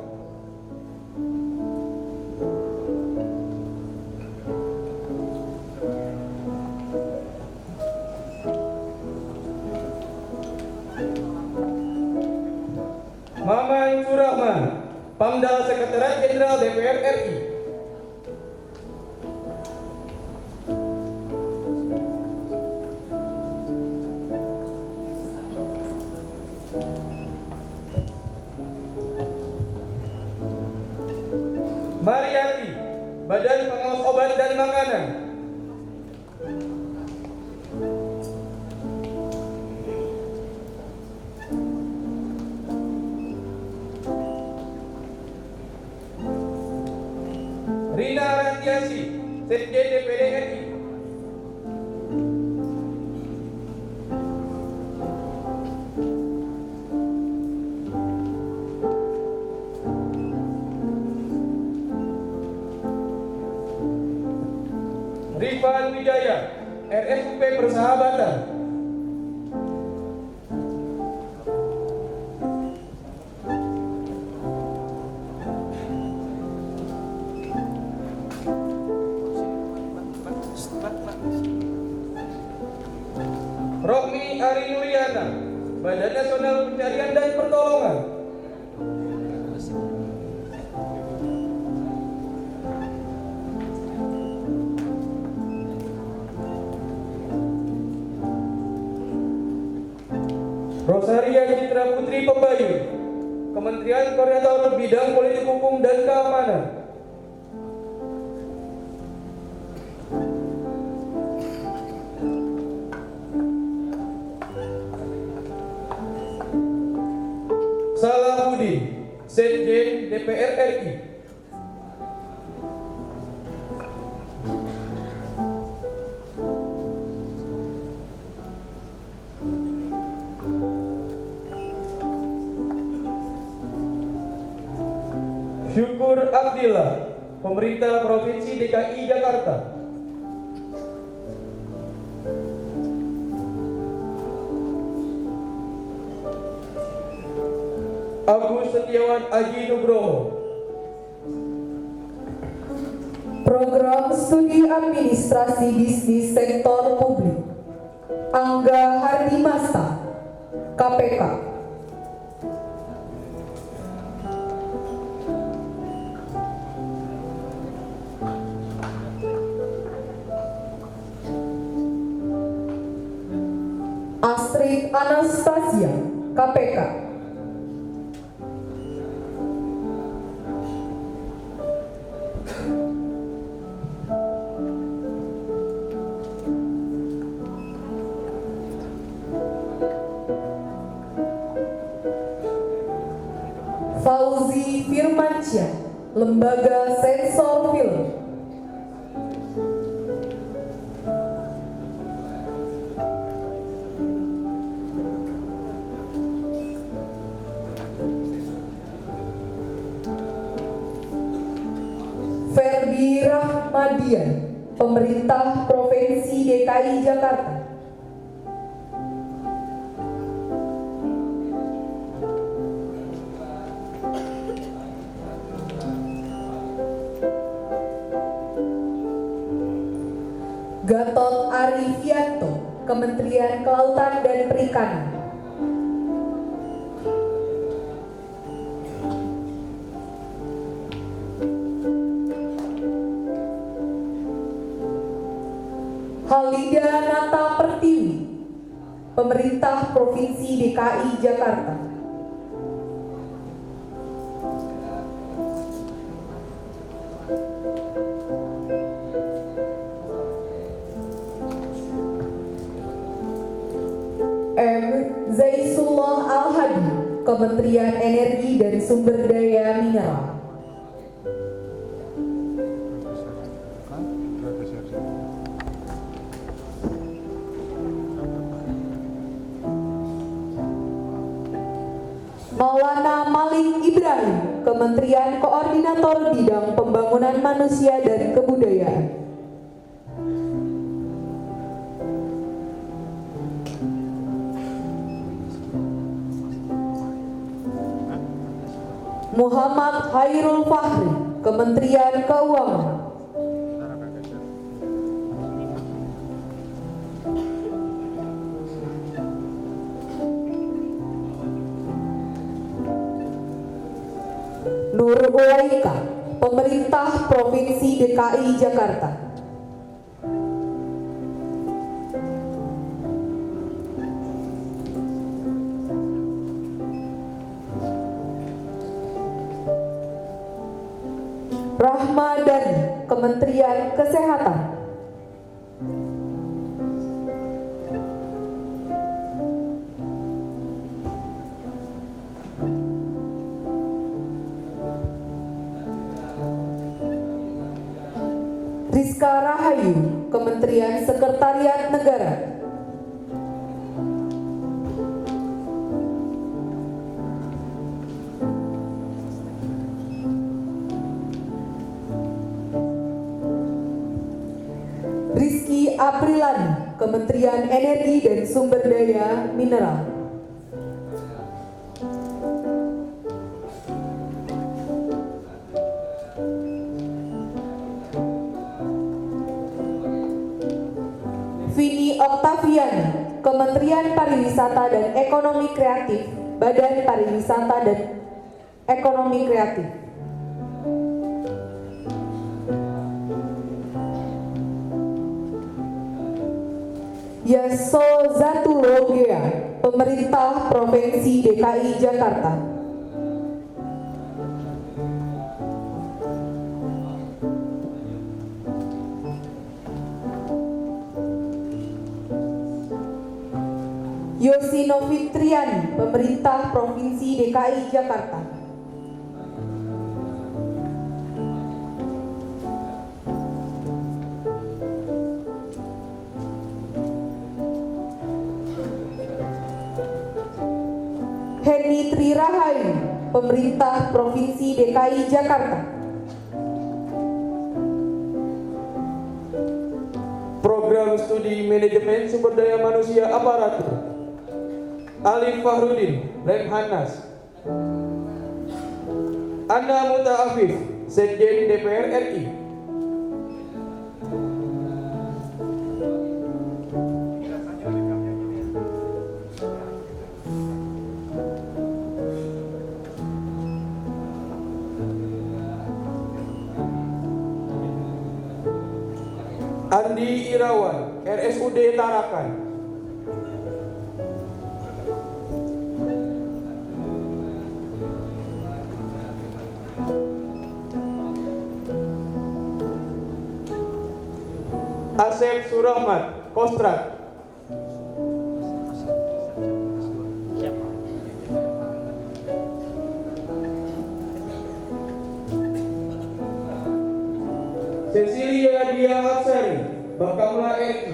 Maman Surahman, Pamdal Sekretariat Jenderal DPR RI. Mariati, Badan Pengawas Obat dan Makanan. Rina Rantiasi, Sekjen DPD RI. Rifan Wijaya, RSUP Persahabatan. Kesehatan, Badan Nasional Pencarian dan Pertolongan, Rosaria Citra Putri Pembayu, Kementerian Koordinator Bidang Politik Hukum dan Keamanan, Salahuddin, Sekjen DPR RI, Syukur Abdillah, Pemerintah Provinsi DKI Jakarta, Agus Setiawan Aji Nugroho, Program Studi Administrasi Bisnis Sektor Publik, Angga Hardimasta, KPK. Astrid Anastasia, KPK. Fauzi Firmansyah, Lembaga Sensor Film. Ferdi Rahmadian, Pemerintah Provinsi DKI Jakarta. Gatot Arifianto, Kementerian Kelautan dan Perikanan. Halida Nata Pertiwi, Pemerintah Provinsi DKI Jakarta. M. Zaisullah Al-Hadi, Kementerian Energi dan Sumber Daya Mineral. Maulana Malik Ibrahim, Kementerian Koordinator Bidang Pembangunan Manusia dan Kebudayaan. Muhammad Hairul Fahri, Kementerian Keuangan. Nur Ulaika, Pemerintah Provinsi DKI Jakarta. Rahmadani, Kementerian Kesehatan. Rizka Rahayu, Kementerian Sekretariat Negara. Rizky Aprilani, Kementerian Energi dan Sumber Daya Mineral. Vini Oktaviani, Kementerian Pariwisata dan Ekonomi Kreatif, Badan Pariwisata dan Ekonomi Kreatif. Yasozatulogea, Pemerintah Provinsi DKI Jakarta. Yosino Fitriani, Pemerintah Provinsi DKI Jakarta. Heni Trirahayu, Pemerintah Provinsi DKI Jakarta. Program Studi Manajemen Sumber Daya Manusia Aparatur, Alif Fahrudin, Lemhanas. Anda Muta Afif, Sekjen DPR RI. Andi Irawan, RSUD Tarakan. Asep Surahmat, Kostrat. Cecilia Dia Hapsari, Bakamla RI.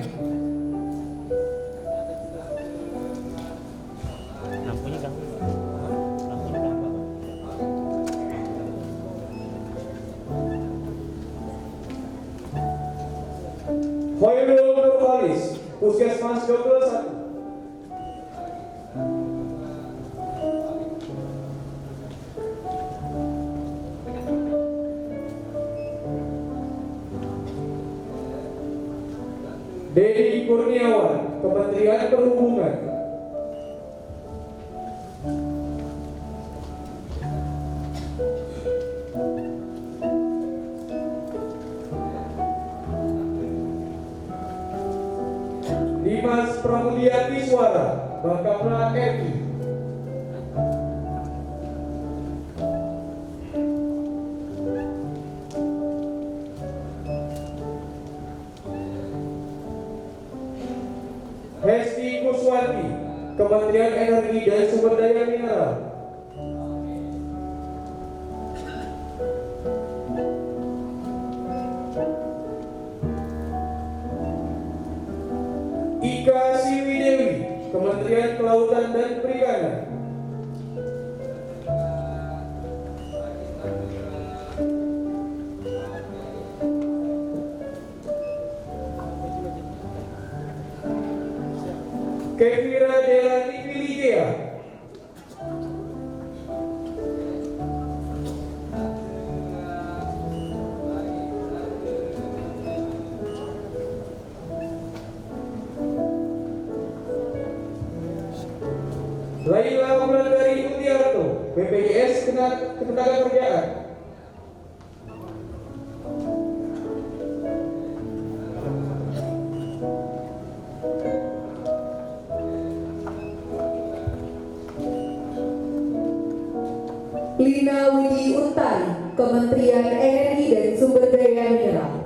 Hoirul Nurhalis, Puskesmas Double 1. Dedi Kurniawan, Kementerian Perhubungan. Dimas Pramudiati Suara, Bakamla RI. Hesti Kuswanti, Kementerian Energi dan Sumber Daya Mineral. Ika Siwidewi, Kementerian Kelautan dan Perikanan. Kevira Delani Piligea, Laila Wulandari Utiarto, BPJS Ketenagakerjaan. Lina Widi Untari, Kementerian Energi dan Sumber Daya Mineral.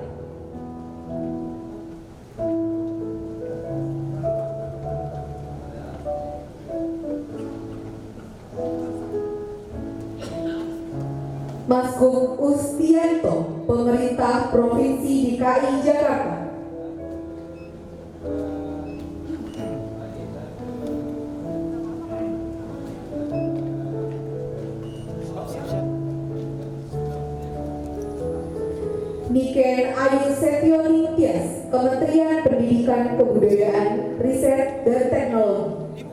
Masguk Ustianto, Pemerintah Provinsi DKI Jakarta. Niken Ayu Setioning Tias, Kementerian Pendidikan Kebudayaan, Riset dan Teknologi.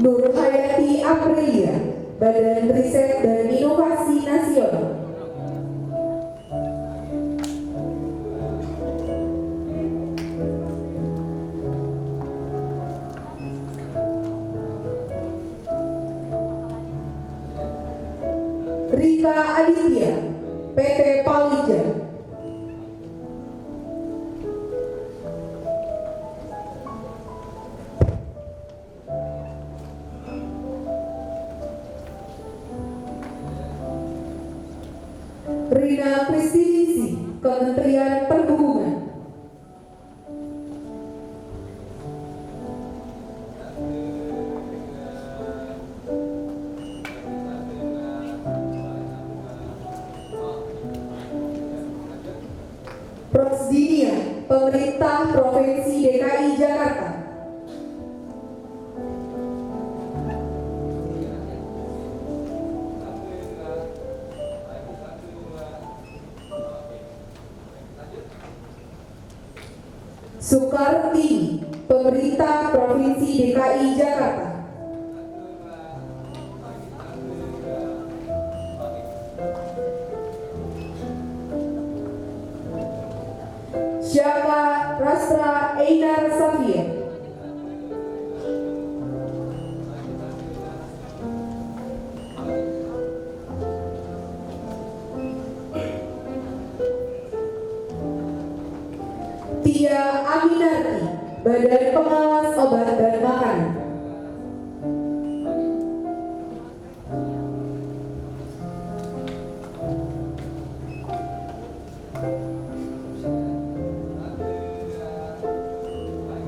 Nur Hayati Aprilia, Badan Riset dan Inovasi Nasional. Rika Aditya, PT Palija. Rina Kristinisi, Kementerian Perhubungan. Prosdinia, Pemerintah Provinsi DKI Jakarta. Sukartini, Pemerintah Provinsi DKI Jakarta. Syaka Rastra Einar Safia. Tia Aminarti, Badan Pengawas Obat dan Makanan.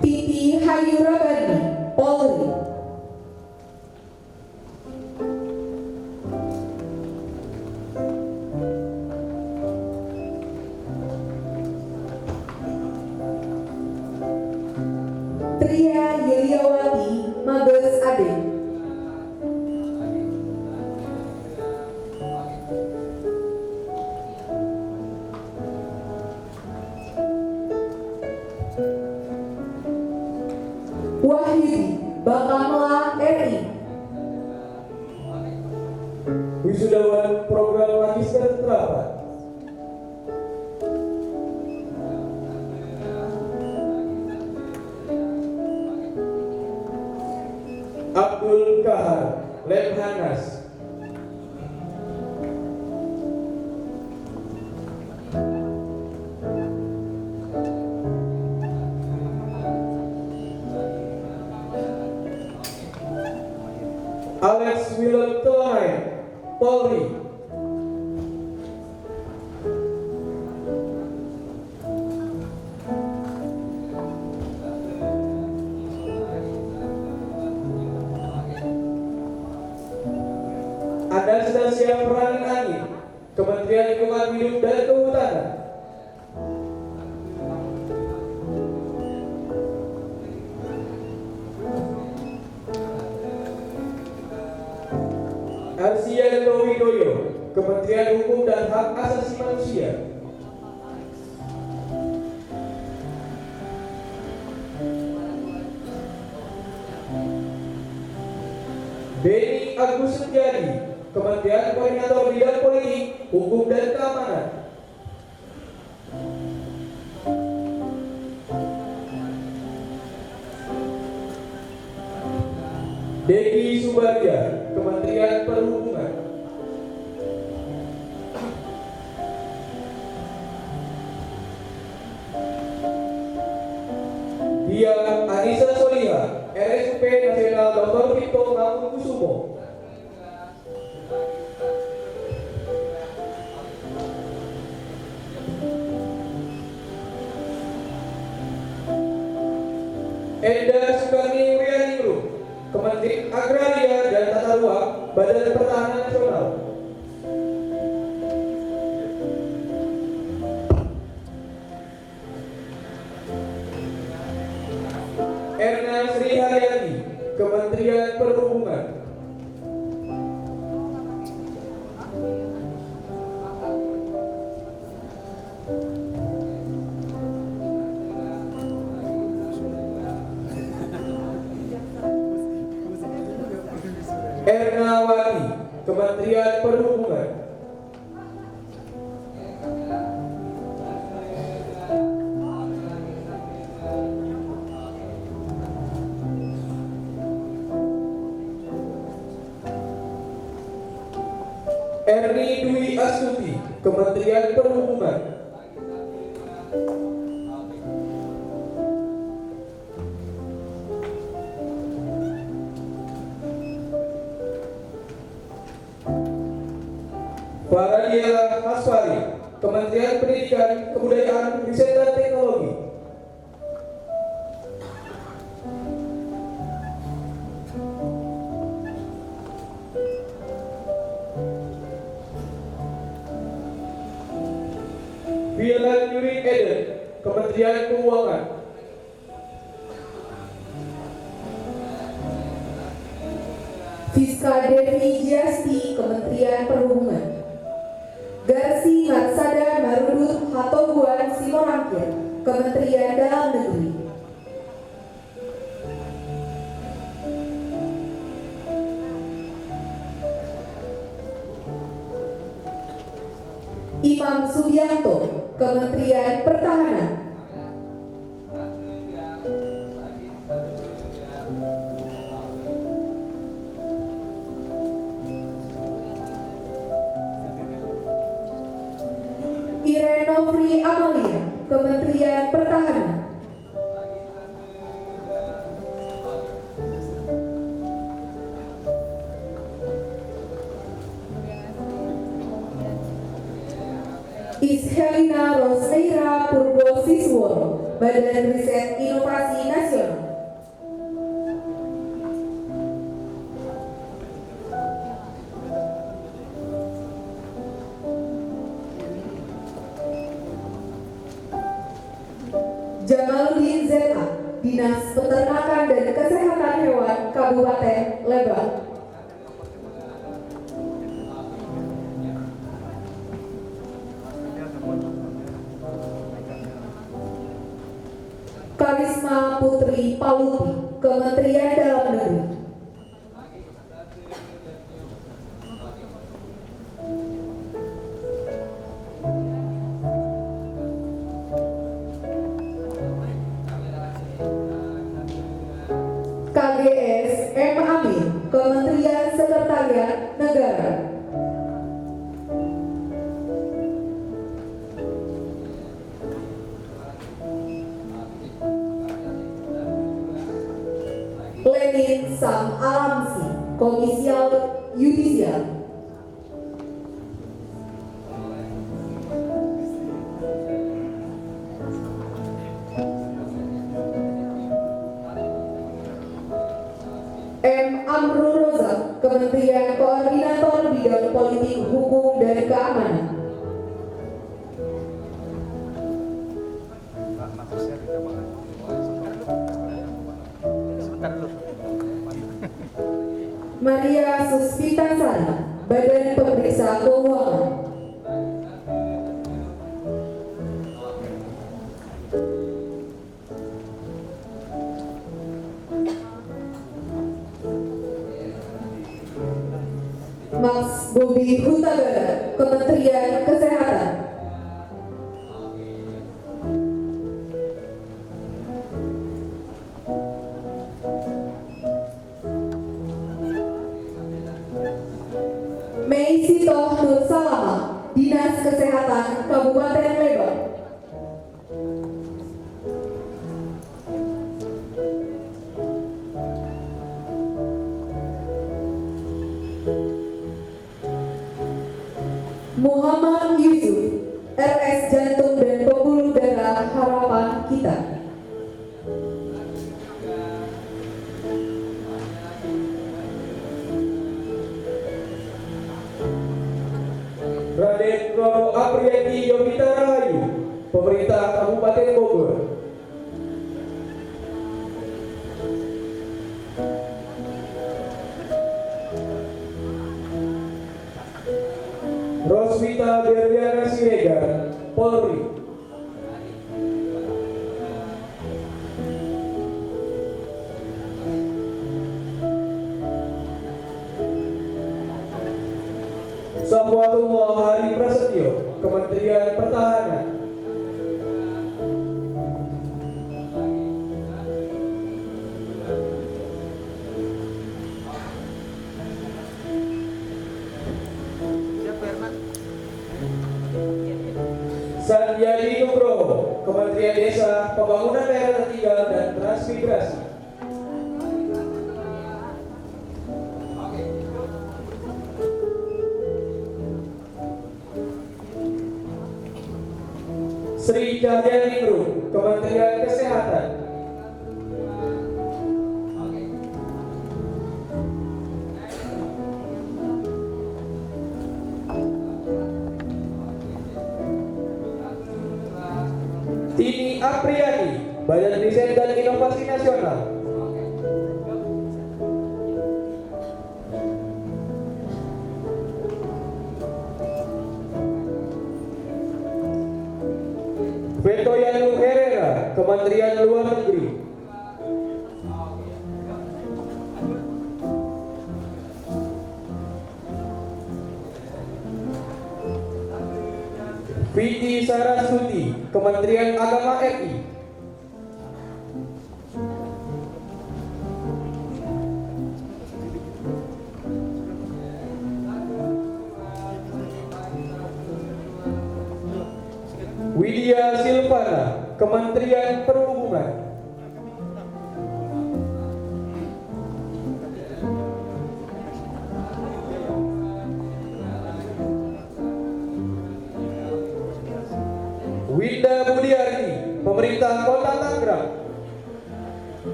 Titi Hayurabani, Polri. Tria Yeliawati, Mabes Ade. Wahyudi, Bakamla RI. Wisudawan Program Magister Terapan. Abdul Kahar, Lemhanas. Alex Willem Telain, Polri. Anastasia Pranani, Kementerian Lingkungan Hidup dan Kehutanan. Arsianto Widoyo, Kementerian Hukum dan Hak Asasi Manusia. Beni Agus Setiadi, Kementerian Koordinator Bidang Politik, Hukum dan Keamanan. Deki Subarja, Kementerian Perhubungan. Dia Anissa Soliha, RSUP Nasional Dr. Vito Mangunkusumo. Enda Sukarni Wiyaningrum, Kementerian Agraria dan Tata Ruang, Badan Pertahanan Nasional. Erna Sri Haryati, Kementerian Perhubungan. Erna Wati, Kementerian Perhubungan. Erni Dwi Astuti, Kementerian Perhubungan. Faradiela Haswari, Kementerian Pendidikan, Kebudayaan, Riset dan Teknologi. Violan Yuri Eden, Kementerian Keuangan. Fiska Devi Jiasti, Kementerian Perhubungan. Garsi Matsada Marudut Hatoguan Simorangkir, Kementerian Dalam Negeri. Imam Subianto, Kementerian Pertahanan. Irenofri Amalia, Kementerian Pertahanan. Ishelina Rosmeira Purbo Siswono, Badan Riset Inovasi Nasional. Jamaluddin ZA, Dinas Peternakan dan Kesehatan Hewan Kabupaten Lebak. Karisma Putri Palupi, Kementerian Dalam Negeri. KGS M. Amin, Kementerian Sekretariat Negara. Lenin Sam Alamsi, Komisial Yudisial. M. Amrul Rozak, Kementerian Koordinator Bidang Politik Hukum dan Keamanan. Maria Suspita Sari, Badan Pemeriksa Keuangan. Mas Bobi Hutagara, Kementerian Kesehatan. Mei Sitoh Nur Salama, Dinas Kesehatan Kabupaten Lebak. Muhammad Yusuf, RS Jantung dan Pembuluh Darah Harapan Kita. Raden Roro Apriyadi Yovita Rahayu, Pemerintah Kabupaten Bogor. Roswita Berliana Siregar, Polri. Salawatullah Hari Prasetyo, Kementerian Pertahanan. Sandiadi Nugroho, Kementerian Desa, Pembangunan Daerah Tertinggal dan Transmigrasi. Sri Cahyadiningrum, Kementerian Kesehatan. Tini Apriyani, Badan Riset dan Inovasi Nasional. Betoyanu Herrera, Kementerian Luar Negeri. Viti Saraswati, Kementerian Agama RI. Widya Silvana, Kementerian Perhubungan. Winda Budiarti, Pemerintah Kota Tangerang.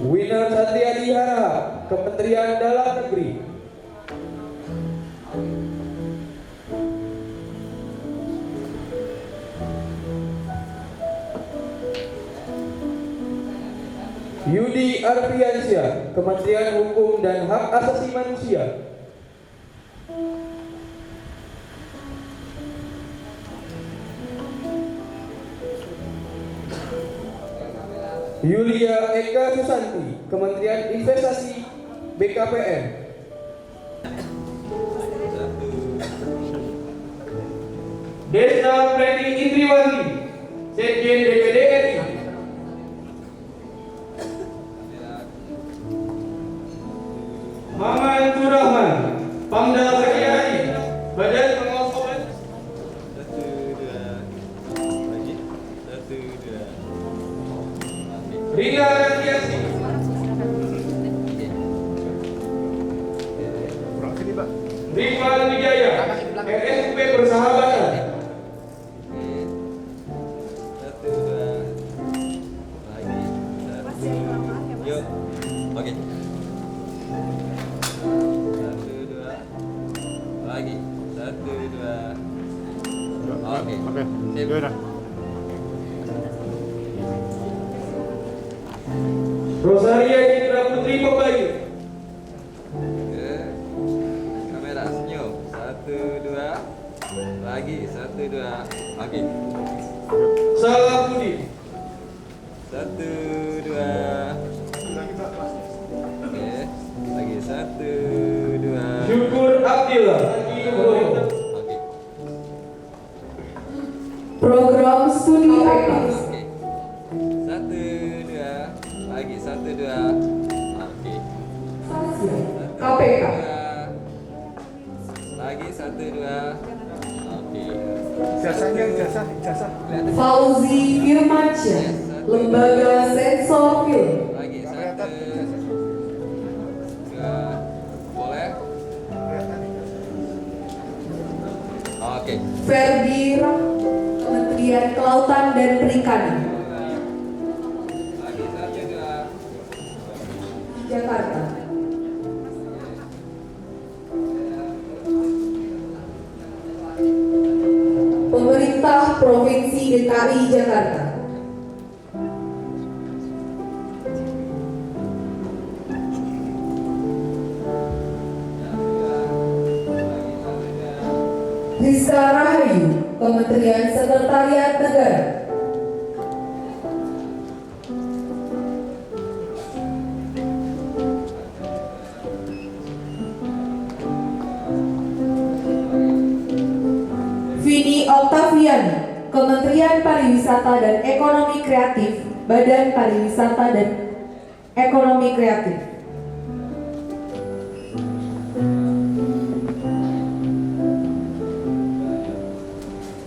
Wina Satriadi Harahap, Kementerian Dalam Negeri. Yudi Arfiansyah, Kementerian Hukum dan Hak Asasi Manusia. Yulia Eka Susanti, Kementerian Investasi BKPM. Desna Preti Indriwati, Sekjen DPD RI. Maman Turahman, Pangdam Sekretari, Badan Pengawas Obat. Rina Ratiasi, Rizwan Wijaya, RSUP Persahabatan. Yuk, oke. 1, 2, lagi. 1, 2. Oke. Sip. Rosaria Citra Putri Pembayu. Ke kamera senyum. 1, 2. Lagi. 1, 2. Oke. Salah Budi. 1, 2. Oke. Lagi 1, 2. Syukur Abdillah. Oke. Program studi etis. Oke. 1, 2. Lagi 1, 2. Oke. KPK. Lagi 1, 2. Oke. Kelihatan? Fauzi Firmansyah, Lembaga Sensor Film. Lagi 1, 2. Boleh? Oke. Ferdi Kementerian Kelautan dan Perikanan. Lagi 1, 2. Jakarta. Pemerintah Provinsi DKI Jakarta. Rizka Rahayu, Kementerian Sekretariat Negara. Afriani, Kementerian Pariwisata dan Ekonomi Kreatif, Badan Pariwisata dan Ekonomi Kreatif.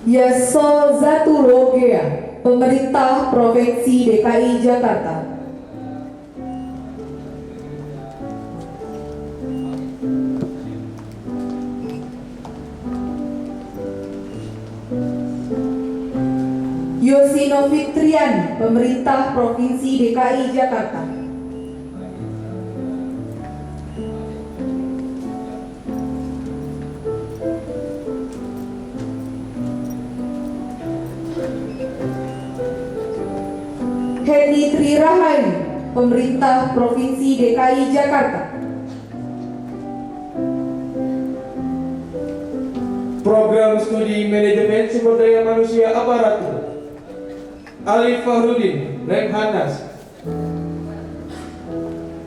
Yasozatulogea, Pemerintah Provinsi DKI Jakarta. Yosino Fitriani, Pemerintah Provinsi DKI Jakarta. Hendy Tri Rahayu, Pemerintah Provinsi DKI Jakarta. Program Studi Manajemen Sumber Daya Manusia Aparatur, Alif Fahrudin, Lemhanas.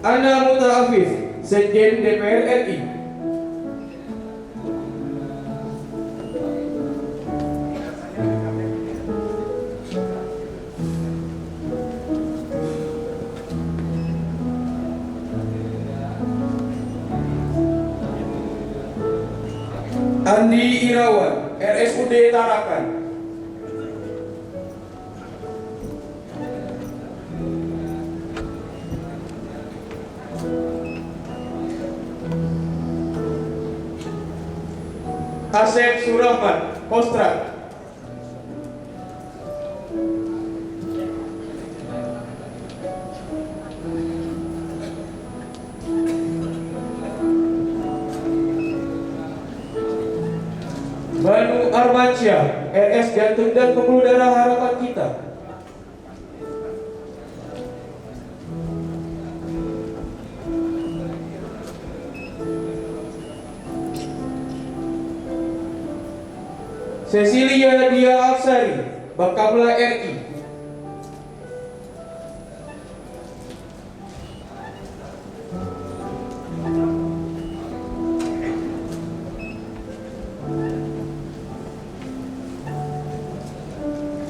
Ana Muta Afif, Sekjen DPR RI. Andi Irawan, RSUD Tarakan. Asep Surahman, Kostrat. Banu Armansyah, RS Jantung dan Pembuluh Darah Harapan Kita. Cecilia Dia Afsari, Bakamla RI.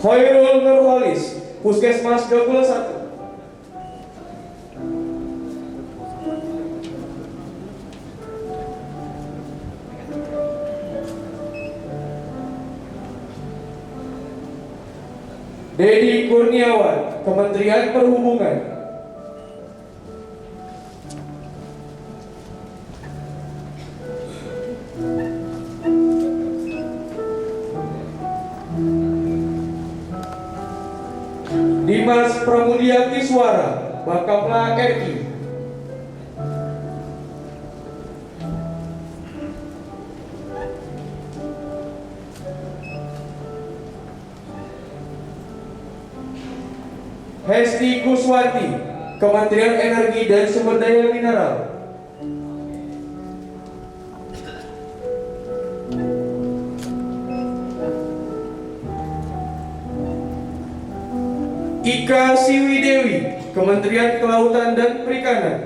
Khairul Nurholis, Puskesmas 21. Dedi Kurniawan, Kementerian Perhubungan. Dimas Pramudia Kiswara, Bakamla RI. Hesti Kuswati, Kementerian Energi dan Sumber Daya Mineral. Ika Siwidewi, Kementerian Kelautan dan Perikanan.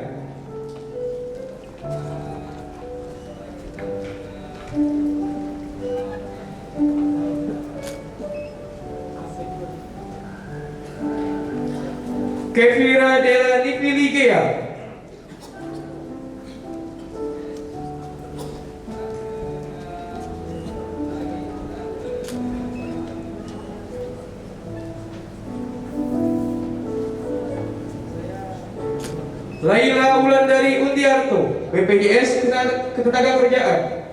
Kevira Della Nipiligea, Laila Wulandari Undiarto, BPJS Ketenagakerjaan.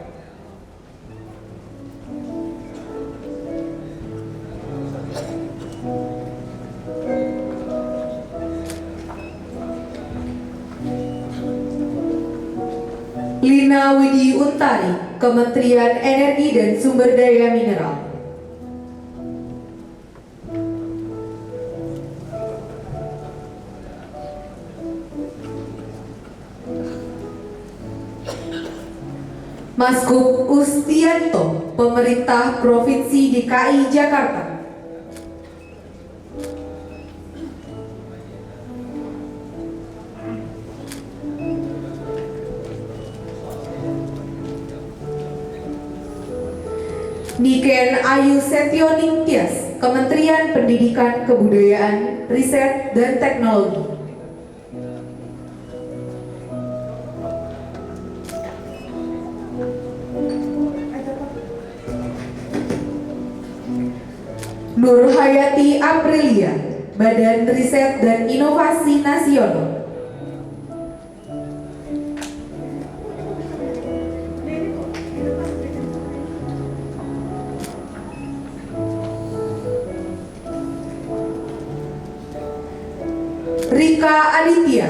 Lina Widi Untari, Kementerian Energi dan Sumber Daya Mineral. Maskup Ustianto, Pemerintah Provinsi DKI Jakarta. Niken Ayu Setioning Tias, Kementerian Pendidikan, Kebudayaan, Riset, dan Teknologi. Nur Hayati Aprilia, Badan Riset dan Inovasi Nasional. Rika Aditya,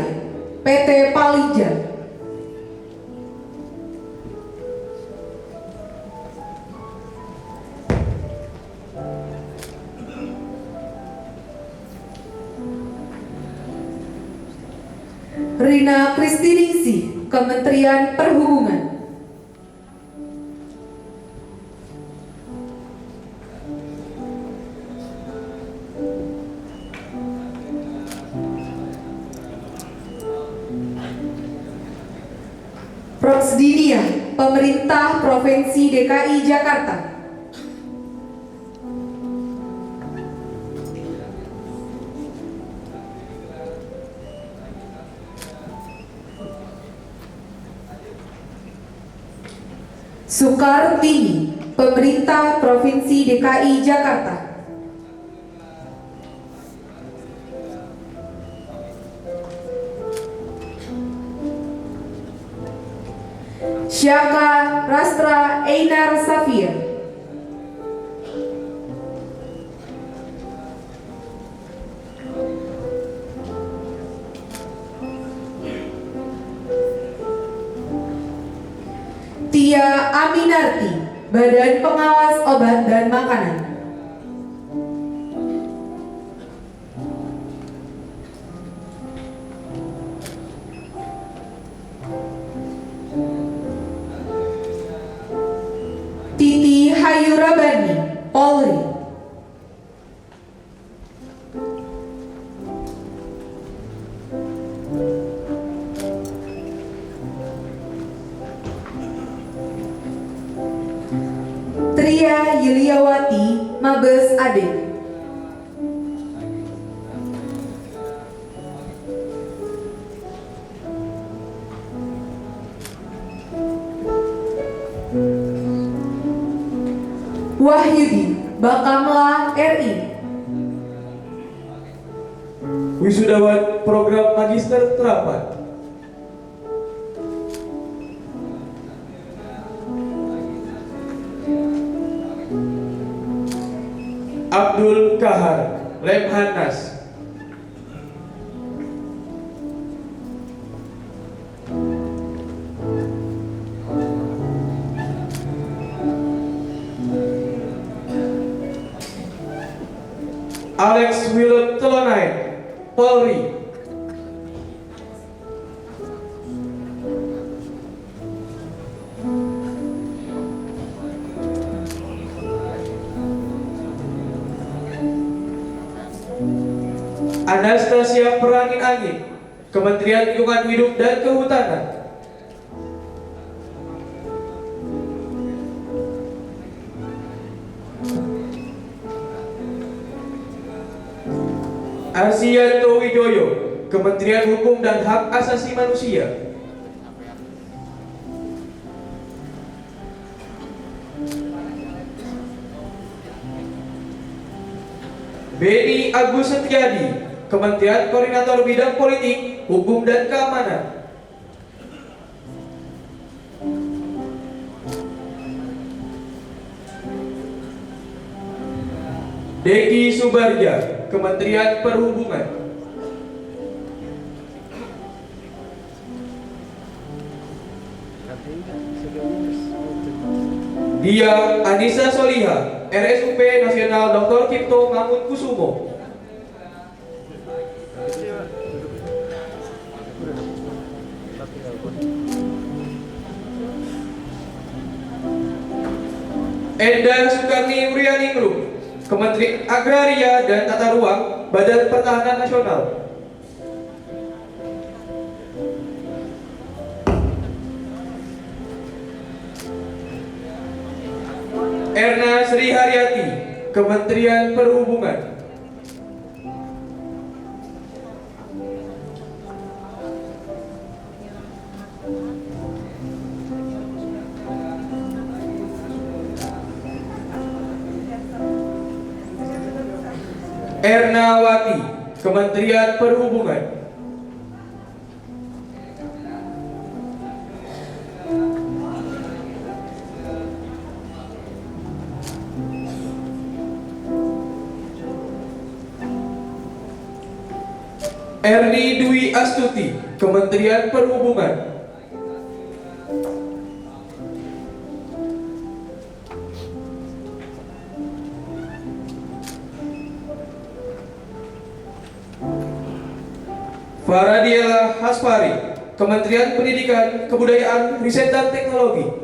PT Palija. Rina Kristiningsih, Kementerian Perhubungan. Roksdinia, Pemerintah Provinsi DKI Jakarta. Sukartini, Pemerintah Provinsi DKI Jakarta. Syaka Rastra Einar Safia. Tia Aminarti, Badan Pengawas Obat dan Makanan. Titi Hayurabani, Polri. Tria Yuliawati, Mabes Ade. Wahyudi, Bakamla RI. Wisudawan Program Magister Terapan. Abdul Kahar, Lemhanas. Alex Willem Telonai, Polri. Anastasia Perangin Angin, Kementerian Lingkungan Hidup dan Kehutanan. Arsianto Widoyo, Kementerian Hukum dan Hak Asasi Manusia. Beni Agus Setiadi, Kementerian Koordinator Bidang Politik, Hukum dan Keamanan. Deki Subarja, Kementerian Perhubungan. Dia Anissa Soliha, RSUP Nasional Dr. Cipto Mangunkusumo. Endar Sukarni Wriyaningrum, Kementerian Agraria dan Tata Ruang, Badan Pertahanan Nasional. Erna Sri Haryati, Kementerian Perhubungan. Erna Wati, Kementerian Perhubungan. Erni Dwi Astuti, Kementerian Perhubungan. Faradiela Hasfari, Kementerian Pendidikan, Kebudayaan, Riset dan Teknologi.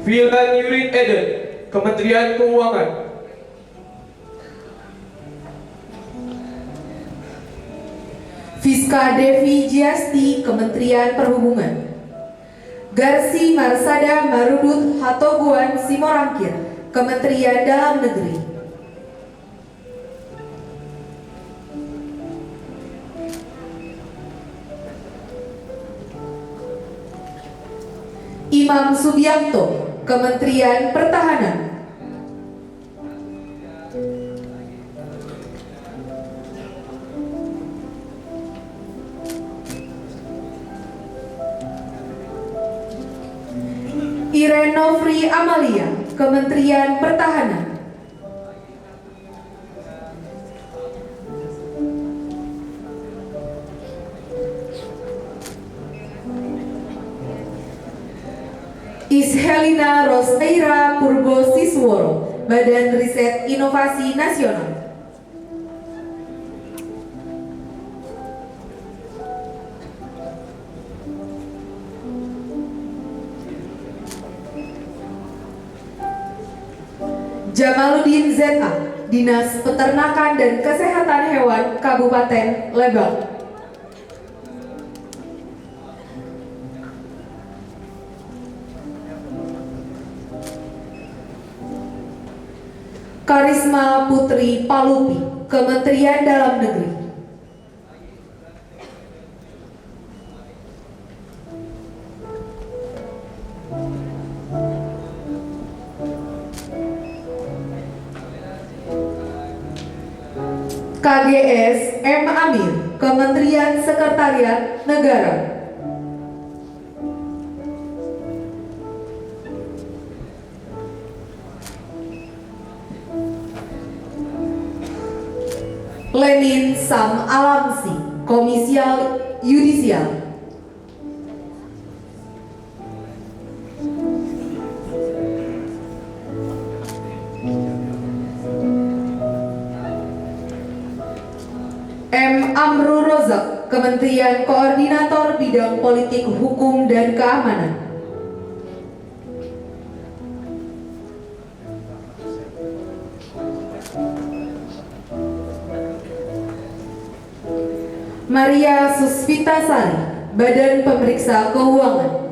Filan Yurin Eden, Kementerian Keuangan. Fiska Devi Jiasti, Kementerian Perhubungan. Garsi Marsada Marudut Hatoguan Simorangkir, Kementerian Dalam Negeri. Imam Subianto, Kementerian Pertahanan. Irenofri Amalia, Kementerian Pertahanan. Ishelina Rosteira Purbo Sisworo, Badan Riset Inovasi Nasional. Jamaluddin ZA, Dinas Peternakan dan Kesehatan Hewan Kabupaten Lebak. Karisma Putri Palupi, Kementerian Dalam Negeri. KGS M. Amir, Kementerian Sekretariat Negara. Lenin Sam Alamsi, Komisial Yudisial. M. Amru Rozak, Kementerian Koordinator Bidang Politik Hukum dan Keamanan. Maria Susvita Sari, Badan Pemeriksa Keuangan.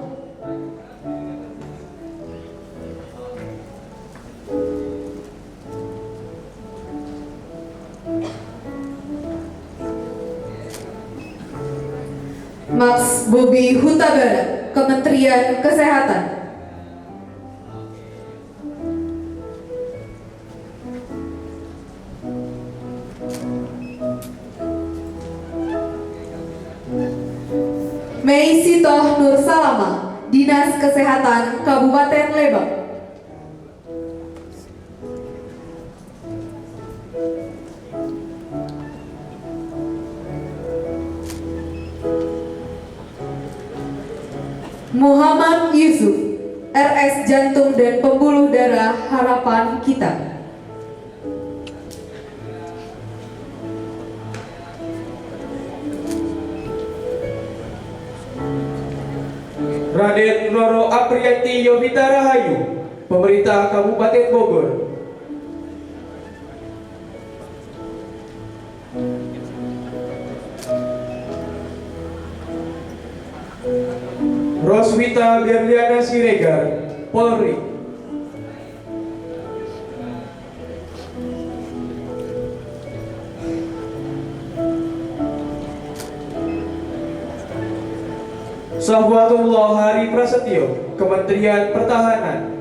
Max Bobi Hutabara, Kementerian Kesehatan. Mei Sitoh Nur Salama, Dinas Kesehatan Kabupaten Lebak. Muhammad Yusuf, RS Jantung dan Pembuluh Darah Harapan Kita. Raden Roro Aprianti Yovita Rahayu, Pemerintah Kabupaten Bogor. Roswita Berliana Siregar, Polri. Sahwatullah Hari Prasetyo, Kementerian Pertahanan.